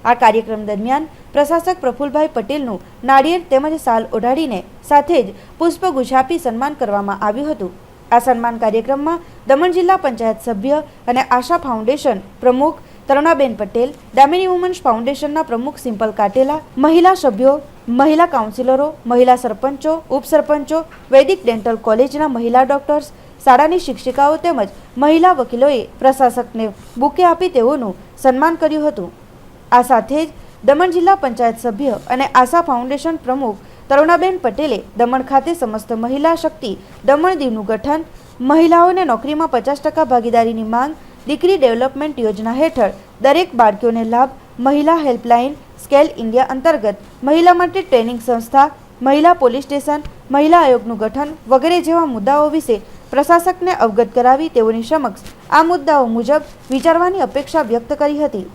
આ કાર્યક્રમ દરમિયાન પ્રશાસક પ્રફુલભાઈ પટેલનું નાળિયેર તેમજ સાલ ઓઢાડીને સાથે જ પુષ્પગુચ્છ આપી સન્માન કરવામાં આવ્યું હતું. આ સન્માન કાર્યક્રમમાં દમણ જિલ્લા પંચાયત સભ્ય અને આશા ફાઉન્ડેશન પ્રમુખ તરુણાબેન પટેલ, દામિની વુમન્સ ફાઉન્ડેશનના પ્રમુખ સિમ્પલ કાટેલા, મહિલા સભ્યો, મહિલા કાઉન્સિલરો, મહિલા સરપંચો, ઉપસરપંચો, વૈદિક ડેન્ટલ કોલેજના મહિલા ડોક્ટર્સ, શાળાની શિક્ષિકાઓ તેમજ મહિલા વકીલોએ પ્રશાસકને બુકે આપી તેઓનું સન્માન કર્યું હતું. આ સાથે જ દમણ જિલ્લા પંચાયત સભ્ય અને આશા ફાઉન્ડેશન પ્રમુખ તરુણાબેન પટેલે દમણ ખાતે સમસ્ત મહિલા શક્તિ દમણ દીવનું ગઠન, મહિલાઓને નોકરીમાં 50% ભાગીદારીની માંગ, દીકરી ડેવલપમેન્ટ યોજના હેઠળ દરેક બાળકીઓને લાભ, મહિલા હેલ્પલાઇન, સ્કેલ ઇન્ડિયા અંતર્ગત મહિલા માટે ટ્રેનિંગ સંસ્થા, મહિલા પોલીસ સ્ટેશન, મહિલા આયોગનું ગઠન વગેરે જેવા મુદ્દાઓ વિશે પ્રશાસકને અવગત કરાવી તેઓની સમક્ષ આ મુદ્દાઓ મુજબ વિચારવાની અપેક્ષા વ્યક્ત કરી હતી,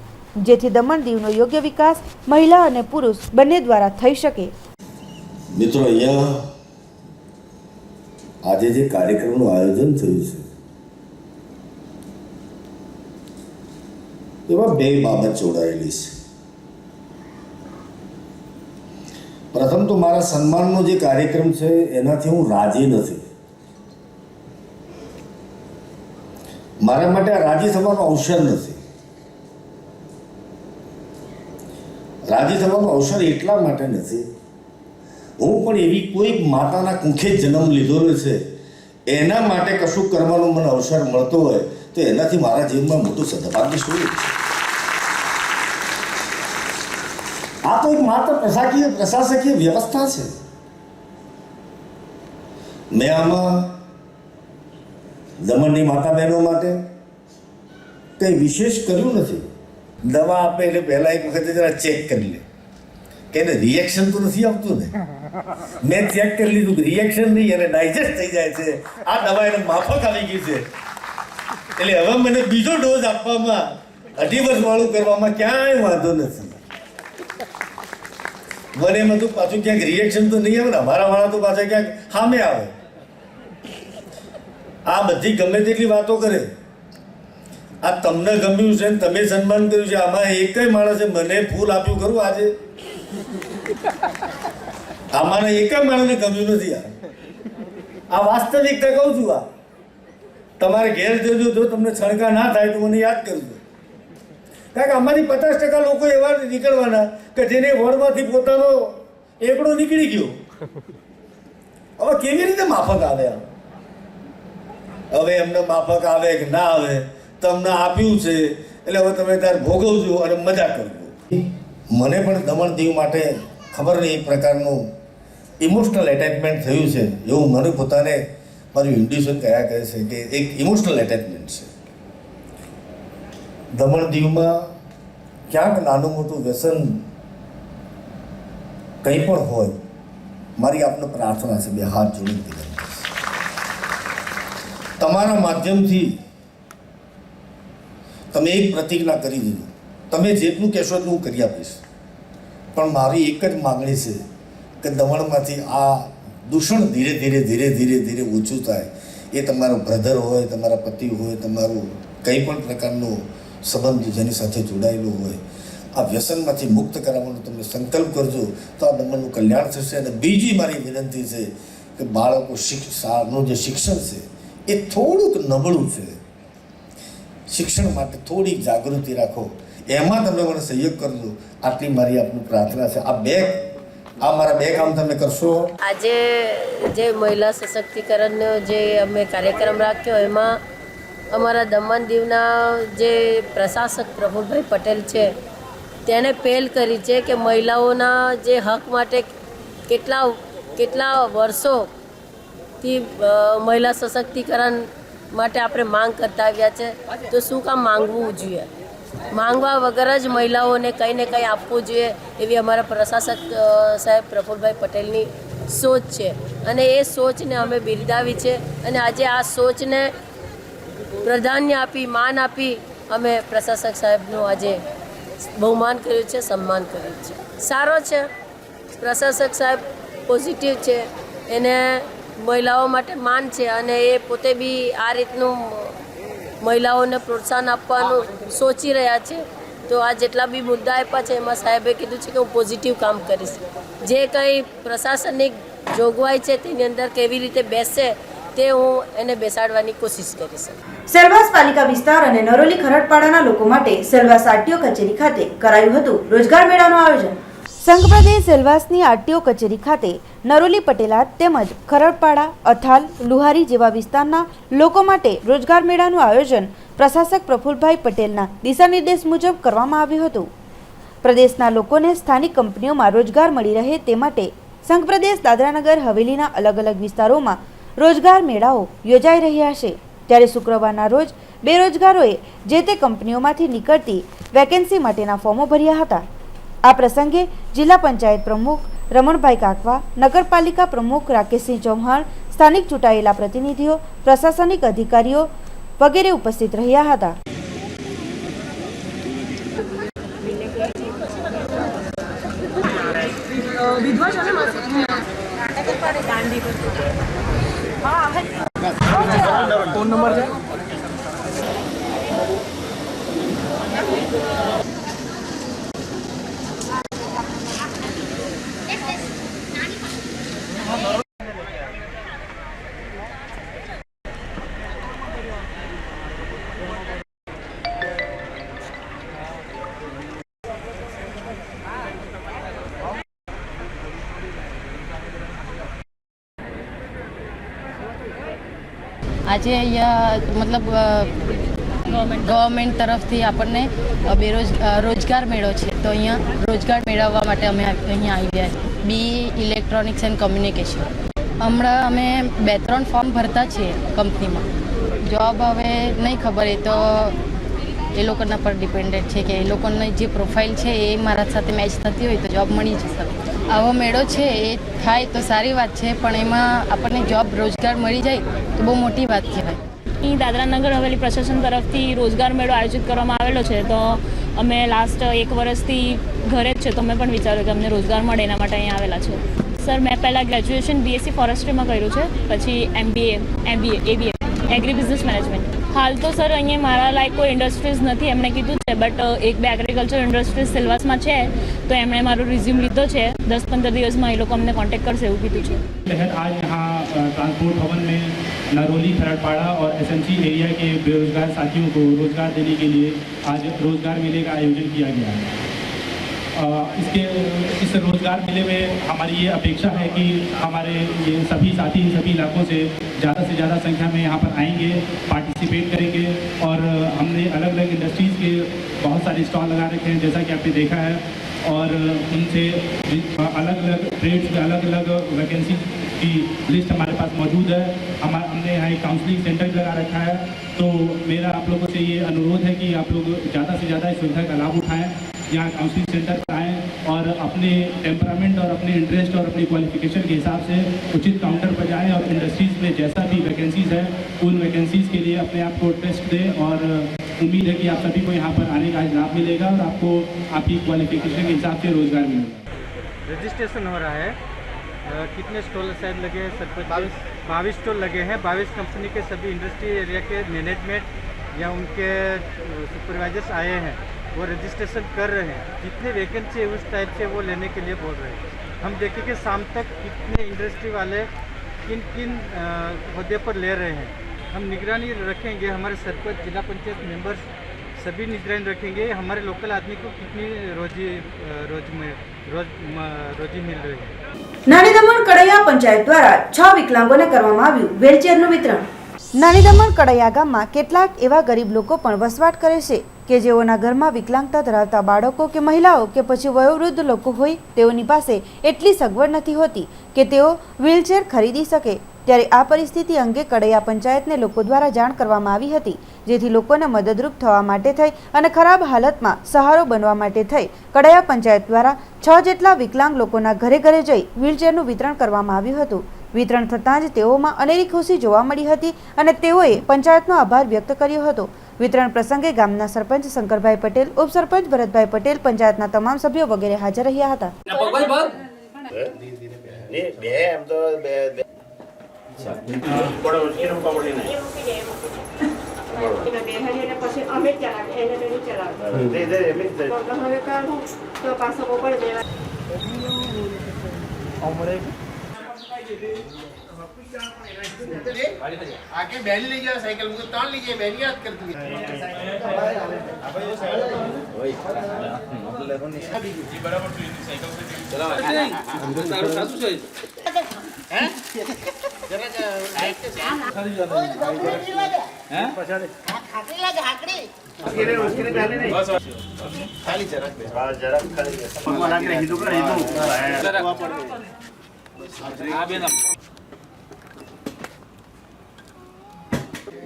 જેથી દમણ દીવનો યોગ્ય વિકાસ મહિલા અને પુરુષ બંને દ્વારા થઈ શકે. મિત્રો, અહીંયા આજે જે કાર્યક્રમનું આયોજન થયું છે એમાં 2 બાબત જોડાયેલી છે. પ્રથમ તો મારા સન્માનનો જે કાર્યક્રમ છે એનાથી હું રાજી નથી. મારા માટે આ રાજી થવાનો અવસર નથી. રાજી થવાનો અવસર એટલા માટે નથી, હું પણ એવી કોઈક માતાના કુંખે જન્મ લીધો છે, એના માટે કશું કરવાનો મને અવસર મળતો હોય તો એનાથી મારા જીવનમાં મોટું સદભાગ્ય શું છે. આ તો એક માત્ર પ્રશાસકીય વ્યવસ્થા છે. મેં આમાં દમણની માતા બહેનો માટે કંઈ વિશેષ કર્યું નથી. દવા આપે એટલે પહેલાં એક વખતે જરા ચેક કરી લે કે એને રિએક્શન તો નથી આવતું ને. મેં ચેક કરી લીધું કે રિએક્શન નહીં, એને ડાયજેસ્ટ થઈ જાય છે. આ દવા એને માફક આવી ગઈ છે, એટલે હવે મને બીજો ડોઝ આપવામાં 2.5 વર્ષવાળું કરવામાં ક્યાંય વાંધો નથી. મને એમાં તો પાછું ક્યાંક રિએક્શન તો નહીં આવે ને, અમારા વાળા તો પાછા ક્યાંક સામે આવે. આ બધી ગમે તેટલી વાતો કરે, આ તમને ગમ્યું છે ને તમે સન્માન કર્યું છે, આમાં એકય માણસે મને ફૂલ આપ્યું ખરું આજે? આમાં એકય માણસને ગમ્યું નથી. આ વાસ્તવિકતા કહું છું. આ તમારે ઘેર જજો, જો તમને છણકા ના થાય તો મને યાદ કરજો. કારણ કે આમાંથી 50% લોકો એવા નીકળવાના કે જેને વડમાંથી પોતાનો એકડો નીકળી ગયો. હવે કેવી રીતે માફક આવે? હવે એમને માફક આવે કે ના આવે, તમને આપ્યું છે એટલે હવે તમે ત્યારે ભોગવજો અને મજા કરજો. મને પણ દમણ દીવ માટે ખબર નહીં એક પ્રકારનું ઇમોશનલ એટેચમેન્ટ થયું છે, એવું મને પોતાને મારું ઇન્ડ્યુશન કયા કહે છે કે એક ઇમોશનલ એટેચમેન્ટ છે. દમણ દીવમાં ક્યાંક નાનું મોટું વ્યસન કંઈ પણ હોય, મારી આપને પ્રાર્થના છે, બે હાથ જોડી તમારા માધ્યમથી તમે એક પ્રતિજ્ઞા કરી દીધું. તમે જેટલું કહેશો એટલું હું કરી આપીશ, પણ મારી એક જ માગણી છે કે દમણમાંથી આ દૂષણ ધીરે ધીરે ધીરે ધીરે ધીરે ઓછું થાય. એ તમારો બ્રધર હોય, તમારા પતિ હોય, તમારું કંઈ પણ પ્રકારનો સંબંધ જેની સાથે જોડાયેલો હોય, આ વ્યસનમાંથી મુક્ત કરાવવાનો તમે સંકલ્પ કરજો તો આ દમણનું કલ્યાણ થશે. અને બીજી મારી વિનંતી છે કે બાળકો શાળાનું જે શિક્ષણ છે એ થોડુંક નબળું છે. શિક્ષણ માટે થોડીક જાગૃતિ રાખો, એમાં તમે મને સહયોગ કરજો. આટલી મારી આપની પ્રાર્થના છે. આ મારા બે કામ તમે કરશો. આજે જે મહિલા સશક્તિકરણનો જે અમે કાર્યક્રમ રાખ્યો એમાં અમારા દમણ દીવના જે પ્રશાસક પ્રફુલભાઈ પટેલ છે તેને પહેલ કરી છે કે મહિલાઓના જે હક માટે કેટલા વર્ષોથી મહિલા સશક્તિકરણ માટે આપણે માંગ કરતા આવ્યા છે. તો શું કામ માંગવું જોઈએ? માંગવા વગર જ મહિલાઓને કંઈ ને કંઈ આપવું જોઈએ એવી અમારા પ્રશાસક સાહેબ પ્રફુલભાઈ પટેલની સોચ છે અને એ સોચને અમે બિરદાવી છે. અને આજે આ સોચને પ્રાધાન્ય આપી, માન આપી અમે પ્રશાસક સાહેબનું આજે બહુમાન કર્યું છે, સન્માન કર્યું છે. સારો છે, પ્રશાસક સાહેબ પોઝિટિવ છે, એને મહિલાઓ માટે માન છે અને એ પોતે બી આ રીતનું મહિલાઓને પ્રોત્સાહન આપવાનું સોચી રહ્યા છે. તો આ જેટલા બી મુદ્દા આપ્યા છે એમાં સાહેબે કીધું છે કે હું પોઝિટિવ કામ કરીશ. જે કંઈ પ્રશાસનિક જોગવાઈ છે તેની અંદર કેવી રીતે બેસશે તે હું એને બેસાડવાની કોશિશ કરીશ. સેલવાસ પાલિકા વિસ્તાર અને નરોલી ખરડપાડાના લોકો માટે સેલવાસ આરટીઓ કચેરી ખાતે કરાયું હતું રોજગાર મેળાનું આયોજન. સંઘ પ્રદેશ સેલવાસની આરટીઓ કચેરી ખાતે નરોલી પટેલાદ તેમજ ખરડપાડા, અથાલ, લુહારી જેવા વિસ્તારના લોકો માટે રોજગાર મેળાનું આયોજન પ્રશાસક પ્રફુલભાઈ પટેલના દિશાનિર્દેશ મુજબ કરવામાં આવ્યું હતું. પ્રદેશના લોકોને સ્થાનિક કંપનીઓમાં રોજગાર મળી રહે તે માટે સંઘ પ્રદેશ દાદરાનગર હવેલીના અલગ અલગ વિસ્તારોમાં રોજગાર મેળાઓ યોજાઈ રહ્યા છે. ત્યારે શુક્રવારના રોજ બેરોજગારોએ જે તે કંપનીઓમાંથી નીકળતી વેકેન્સી માટેના ફોર્મો ભર્યા હતા. આ પ્રસંગે જિલ્લા પંચાયત પ્રમુખ રમણભાઈ કાકવા, નગરપાલિકા પ્રમુખ રાકેશસિંહ ચૌહાણ, સ્થાનિક ચૂંટાયેલા પ્રતિનિધિઓ, પ્રશાસનિક અધિકારીઓ વગેરે ઉપસ્થિત રહ્યા હતા. ફોન નંબર છે. આજે અહીંયા મતલબ ગવર્મેન્ટ તરફથી આપણને રોજગાર મેળો છે, તો અહીંયા રોજગાર મેળવવા માટે અમે અહીંયા આવ્યા છીએ. BE electronics and communication. હમણાં અમે 2-3 ફોર્મ ભરતા છીએ કંપનીમાં. જોબ હવે નહીં ખબર, એ તો એ લોકોના પર ડિપેન્ડેડ છે કે એ લોકોની જે પ્રોફાઇલ છે એ મારા સાથે મેચ થતી હોય તો જોબ મળી જશે. આવો મેળો છે એ થાય તો સારી વાત છે, પણ એમાં આપણને જોબ રોજગાર મળી જાય તો બહુ મોટી વાત કહેવાય. અહીં દાદરાનગર હવેલી પ્રશાસન તરફથી રોજગાર મેળો આયોજિત કરવામાં આવેલો છે. તો અમે લાસ્ટ 1 વર્ષથી ઘરે જ છે, તો અમે પણ વિચાર્યું કે અમને રોજગાર મળે એના માટે અહીંયા આવેલા છે. સર, મેં પહેલાં ગ્રેજ્યુએશન BSc ફોરેસ્ટ્રીમાં કર્યું છે, પછી MBA એગ્રી બિઝનેસ મેનેજમેન્ટ. હાલ તો સર અહીંયા મારા લાયક કોઈ ઇન્ડસ્ટ્રીઝ નથી એમણે કીધું છે, બટ 1-2 એગ્રીકલ્ચર ઇન્ડસ્ટ્રીઝ સિલવાસમાં છે, તો એમણે મારું રિઝ્યુમ લીધો છે. 10-15 દિવસમાં એ લોકો અમને કોન્ટેક્ટ કરશે એવું કીધું છે. आज यहाँ ट्रांसपोर्ट भवन में नरोली खरड़पाड़ा और एसएमसी एरिया के बेरोजगार साथियों को रोजगार देने के लिए आज रोजगार मेले का आयोजन किया गया है। इस रोजगार मेले में हमारी ये अपेक्षा है कि हमारे ये सभी साथी सभी इलाकों से ज़्यादा संख्या में यहाँ पर आएंगे, पार्टिसिपेट करेंगे। और हमने अलग अलग इंडस्ट्रीज़ के बहुत सारे स्टॉल लगा रखे हैं, जैसा कि आपने देखा है, और उनसे अलग अलग ट्रेड्स में अलग अलग वैकेंसी की लिस्ट हमारे पास मौजूद है। हमने यहाँ एक काउंसलिंग सेंटर भी लगा रखा है। तो मेरा आप लोगों से ये अनुरोध है कि आप लोग ज़्यादा से ज़्यादा इस सुविधा का लाभ उठाएँ, यहाँ काउंसलिंग सेंटर पर आएँ और अपने टेम्परामेंट और अपने इंटरेस्ट और अपनी क्वालिफिकेशन के हिसाब से उचित काउंटर पर जाएँ और इंडस्ट्रीज़ में जैसा भी वैकेंसीज़ है उन वैकेंसीज़ के लिए अपने आप को टेस्ट दें। और उम्मीद है कि आप सभी को यहाँ पर आने का लाभ मिलेगा और आपको आपकी क्वालिफिकेशन के हिसाब से रोजगार मिलेगा। रजिस्ट्रेशन हो रहा है। कितने स्टॉल शायद लगे हैं सर? 22 स्टॉल लगे हैं। 22 कंपनी के सभी इंडस्ट्री एरिया के मैनेजमेंट या उनके सुपरवाइजर्स आए हैं, वो रजिस्ट्रेशन कर रहे हैं। जितने वैकेंसी है उस टाइप से वो लेने के लिए बोल रहे हैं। हम देखेंगे शाम तक कितने इंडस्ट्री वाले किन किन ओहदे पर ले रहे हैं। हम निगरानी रखेंगे, हमारे सरपंच जिला पंचायत मेंबर्स सभी निगरानी रखेंगे हमारे लोकल आदमी को कितनी रोजी मिल रही है। નાની દમણ કડૈયા પંચાયત દ્વારા 6 વિકલાંગોને કરવામાં આવ્યું વ્હીલચેરનું વિતરણ। નાની દમણ કડૈયા ગામમાં કેટલાક એવા ગરીબ લોકો પણ વસવાટ કરે છે કે જેઓના ઘરમાં વિકલાંગતા ધરાવતા બાળકો કે મહિલાઓ કે પછી વયોવૃદ્ધ લોકો હોય, તેઓની પાસે એટલી સગવડ નથી હોતી કે તેઓ વ્હીલચેર ખરીદી શકે। ત્યારે આ પરિસ્થિતિ અંગે કડૈયા પંચાયતને લોકો દ્વારા જાણ કરવામાં આવી હતી, જેથી લોકોને મદદરૂપ થવા માટે થઈ અને ખરાબ હાલતમાં સહારો બનવા માટે થઈ કડૈયા પંચાયત દ્વારા 6 જેટલા વિકલાંગ લોકોના ઘરે ઘરે જઈ વ્હીલચેરનું વિતરણ કરવામાં આવ્યું હતું। વિતરણ થતાં જ તેઓમાં અનેરી ખુશી જોવા મળી હતી અને તેઓએ પંચાયતનો આભાર વ્યક્ત કર્યો હતો। વિતરણ પ્રસંગે ગામના સરપંચ શંકરભાઈ પટેલ, ઉપસરપંચ ભરતભાઈ પટેલ, પંચાયતના તમામ સભ્યો વગેરે હાજર રહ્યા હતા। आके बैली ले जाओ, साइकिल मुझे तान लीजिए, बैली याद कर दूंगी।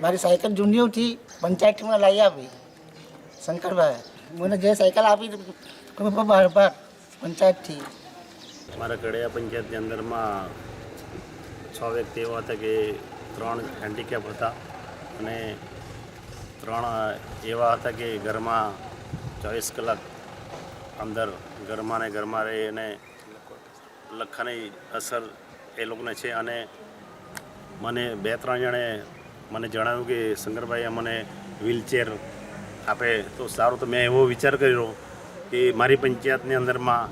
મારી સાયકલ જૂની હતી, પંચાયતમાં લઈ આવી શંકરભાઈ, મને જે સાયકલ આપી પંચાયતથી। મારા કડૈયા પંચાયતની અંદરમાં 6 વ્યક્તિ એવા હતા કે 3 હેન્ડીકેપ હતા અને 3 એવા હતા કે ઘરમાં 24 કલાક અંદર ઘરમાં ને ઘરમાં રહે અને લખવાની અસર એ લોકોને છે। અને મને 2-3 જણે મને જણાવ્યું કે શંકરભાઈ અમને વ્હીલચેર આપે તો સારું। તો મેં એવો વિચાર કર્યો કે મારી પંચાયતની અંદરમાં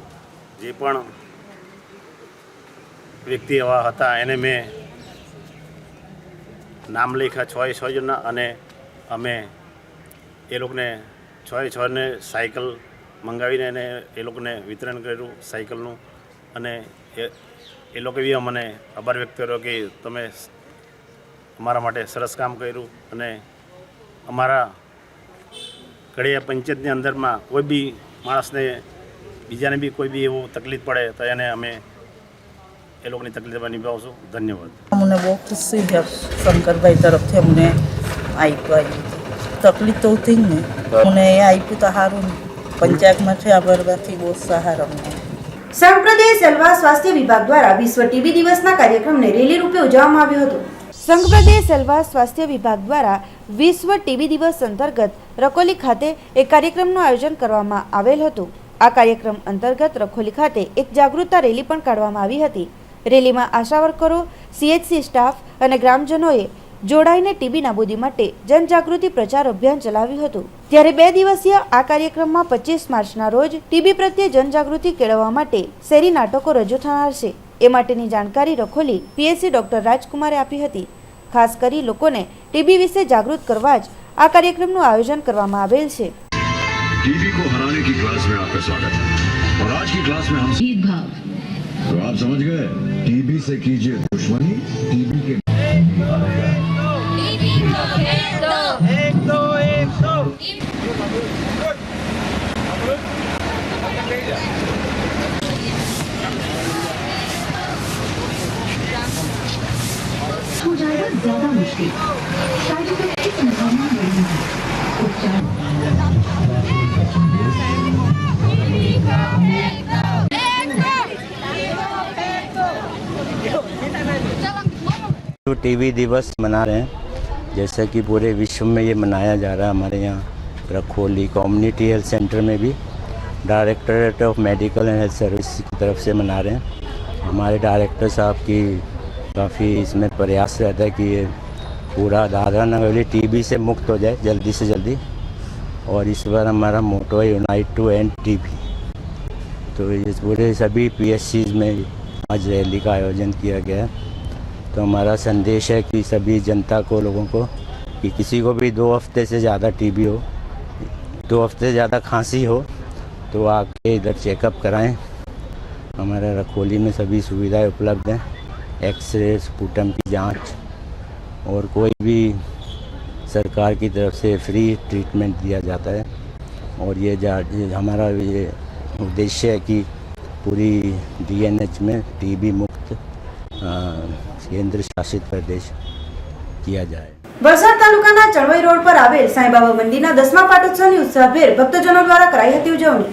જે પણ વ્યક્તિ એવા હતા એને મેં નામ લખ્યા 6 જણા અને અમે એ લોકોને 6 સાયકલ મંગાવીને એને એ લોકોને વિતરણ કર્યું સાયકલનું। અને એ લોકો બી અમને આભાર વ્યક્ત કર્યો કે તમે અમારા માટે સરસ કામ કર્યું અને અમારા કડૈયા પંચાયતની અંદરમાં કોઈ બી માણસને બીજાને બી કોઈ બી એવું તકલીફ પડે તો એને અમે એ લોકોની તકલીફ નિભાવશું। ધન્યવાદ। મને બહુ ખુશી છે શંકરભાઈ તરફથી અમને આપ્યું। તકલીફ તો હતી જ ને, મને એ આપ્યું તો સારું પંચાયતમાંથી આ ભરવાથી બહુ સહારો અમને। સંઘ પ્રદેશ સેલવા સ્વાસ્થ્ય વિભાગ દ્વારા વિશ્વ ટીબી દિવસના કાર્યક્રમને રેલી રૂપે ઉજવવામાં આવ્યો હતો। સંઘ પ્રદેશ સેલવા સ્વાસ્થ્ય વિભાગ દ્વારા વિશ્વ ટીબી દિવસ અંતર્ગત રકોલી ખાતે એક કાર્યક્રમનું આયોજન કરવામાં આવેલ હતું। આ કાર્યક્રમ અંતર્ગત રખોલી ખાતે એક જાગૃતતા રેલી પણ કાઢવામાં આવી હતી। રેલીમાં આશા વર્કરો, સીએચસી સ્ટાફ અને ગ્રામજનોએ જોડાઈને ટીબી નાબૂદી માટે જનજાગૃતિ પ્રચાર અભિયાન ચલાવ્યું હતું। ત્યારે 2 દિવસીય આ કાર્યક્રમમાં 25 માર્ચના રોજ ટીબી પ્રત્યે જનજાગૃતિ કેળવવા માટે શેરી નાટકો રજૂ થનાર છે, એ માટેની જાણકારી રખોલી પીએચસી ડોક્ટર રાજકુમારે આપી હતી। ખાસ કરી લોકોને ટીબી વિશે જાગૃત કરવા જ આ કાર્યક્રમનું આયોજન કરવામાં આવેલ છે। टीबी को हराने की क्लास में आपका स्वागत है और आज की क्लास में हम जीत भाव तो आप समझ गए टीबी से कीजिए दुश्मनी टीबी के हो जाएगा ज्यादा मुश्किल साइड इफेक्ट की संभावना बढ़ी है उपचार तो टीबी दिवस मना रहे हैं, जैसे कि पूरे विश्व में ये मनाया जा रहा है। हमारे यहाँ रखोली कम्युनिटी हेल्थ सेंटर में भी directorate of medical and health service की तरफ से मना रहे हैं। हमारे डायरेक्टर साहब की काफ़ी इसमें प्रयास रहता है कि ये पूरा दादरा नगर हवेली टीबी से मुक्त हो जाए जल्दी से जल्दी, और इस बार हमारा मोटो है यूनाइट टू एंड टीबी। तो इस पूरे सभी PSCs में आज रैली का आयोजन किया गया है। तो हमारा संदेश है कि सभी जनता को, लोगों को, कि किसी को भी 2 हफ्ते से ज़्यादा टीबी हो, 2 हफ्ते से ज़्यादा खांसी हो, तो आके इधर चेकअप कराएं। हमारे रखोली में सभी सुविधाएं उपलब्ध हैं, एक्सरे, स्पूटम की जांच, और कोई भी सरकार की तरफ से फ्री ट्रीटमेंट दिया जाता है। और ये हमारा ये उद्देश्य है कि पूरी DNH में टीबी मुक्त केंद्र शासित प्रदेश किया जाए। વલસાડ તાલુકાના ચણવઈ રોડ પર આવેલ સાંઈબાબા મંદિરના 10મા પાટોત્સવની ઉત્સાહભેર ભક્તજનો દ્વારા કરાઈ હતી ઉજવણી।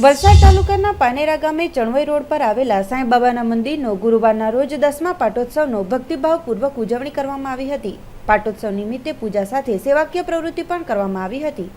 વલસાડ તાલુકાના પાનેરા ગામે ચણવઈ રોડ પર આવેલા સાંઈબાબાના મંદિરનો ગુરુવારના રોજ 10મા પાટોત્સવનો ભક્તિભાવપૂર્વક ઉજવણી કરવામાં આવી હતી। પાટોત્સવ નિમિત્તે પૂજા સાથે સેવાકીય પ્રવૃત્તિ પણ કરવામાં આવી હતી।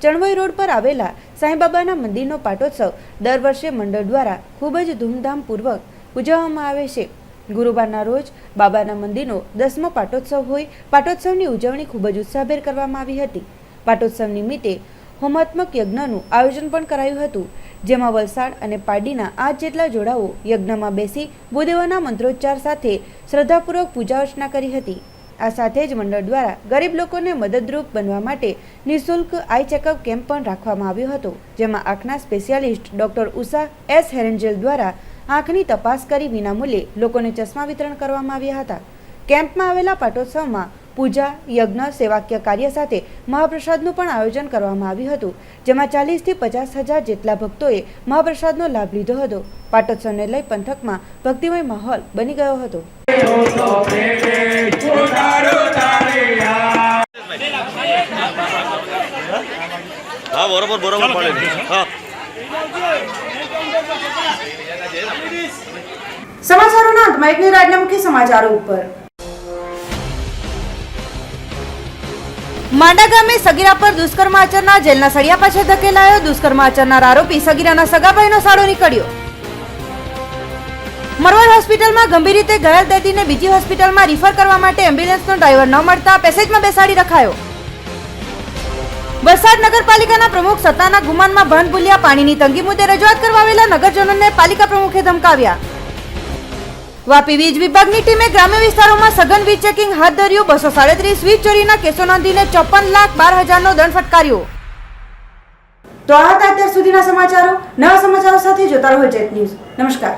ચણવઈ રોડ પર આવેલા સાંઈબાબાના મંદિરનો પાટોત્સવ દર વર્ષે મંડળ દ્વારા ખૂબ જ ધૂમધામપૂર્વક ઉજવવામાં આવે છે। ગુરુવારના રોજ બાબાના મંદિરનો 10મો પાટોત્સવ હોય પાટોત્સવની ઉજવણી ખૂબ જ ઉત્સાહભેર કરવામાં આવી હતી। પાટોત્સવ નિમિત્તે હોમાત્મક યજ્ઞનું આયોજન પણ કરાયું હતું, જેમાં વલસાડ અને પારડીના 8 જેટલા જોડાઓ યજ્ઞમાં બેસી ભૂદેવોના મંત્રોચ્ચાર સાથે શ્રદ્ધાપૂર્વક પૂજા અર્ચના કરી હતી। આ સાથે જ મંડળ દ્વારા ગરીબ લોકોને મદદરૂપ બનવા માટે નિઃશુલ્ક આઈ ચેકઅપ કેમ્પ પણ રાખવામાં આવ્યો હતો, જેમાં આંખના સ્પેશિયાલિસ્ટ ડોક્ટર ઉષા એસ હેરેન્જેલ દ્વારા આંખની તપાસ કરી વિનામૂલ્યે લોકોને ચશ્મા વિતરણ કરવામાં આવ્યા હતા। કેમ્પમાં આવેલા પાટોત્સવમાં પૂજા, યજ્ઞ, સેવાકીય કાર્ય સાથે મહાપ્રસાદનું પણ આયોજન કરવામાં આવ્યું હતું, જેમાં 40 થી 50 હજાર જેટલા ભક્તોએ મહાપ્રસાદનો લાભ લીધો હતો। પાટોત્સવને લઈ પંથકમાં ભક્તિમય માહોલ બની ગયો હતો। હા બરોબર પડે હા। સમાચારોના અંતમાં એક રાજ્યના મુખ્ય સમાચારો ઉપર। માંડા ગામે સગીરા પર દુષ્કર્મ આચરનાર જેલના સળિયા પાછળ ધકેલાયો। દુષ્કર્મ આચરનાર આરોપી સગીરાના સગાભાઈનો સાળો નીકળ્યો। મરવડ હોસ્પિટલમાં ગંભીર રીતે ઘાયલ દર્દીને બીજી હોસ્પિટલમાં રિફર કરવા માટે એમ્બ્યુલન્સનો ડ્રાઈવર ન મળતા પેસેજમાં બેસાડી રખાયો। વલસાડ નગરપાલિકાના પ્રમુખ સત્તાના ગુમાનમાં ભાન ભૂલ્યા। પાણીની તંગી મુદ્દે રજૂઆત કરવા આવેલા નગરજનોને પાલિકા પ્રમુખે ધમકાવ્યા। વાપી વીજ વિભાગની ટીમે ગ્રામ્ય વિસ્તારોમાં સઘન વીજ ચેકિંગ હાથ ધર્યું। 237 વીજ ચોરીના કેસો નોંધીને 54,12,000નો દંડ ફટકાર્યો। તો આ હતા અત્યાર સુધીના સમાચારો। નવા સમાચારો સાથે જોતા રહો જેટ ન્યૂઝ। નમસ્કાર।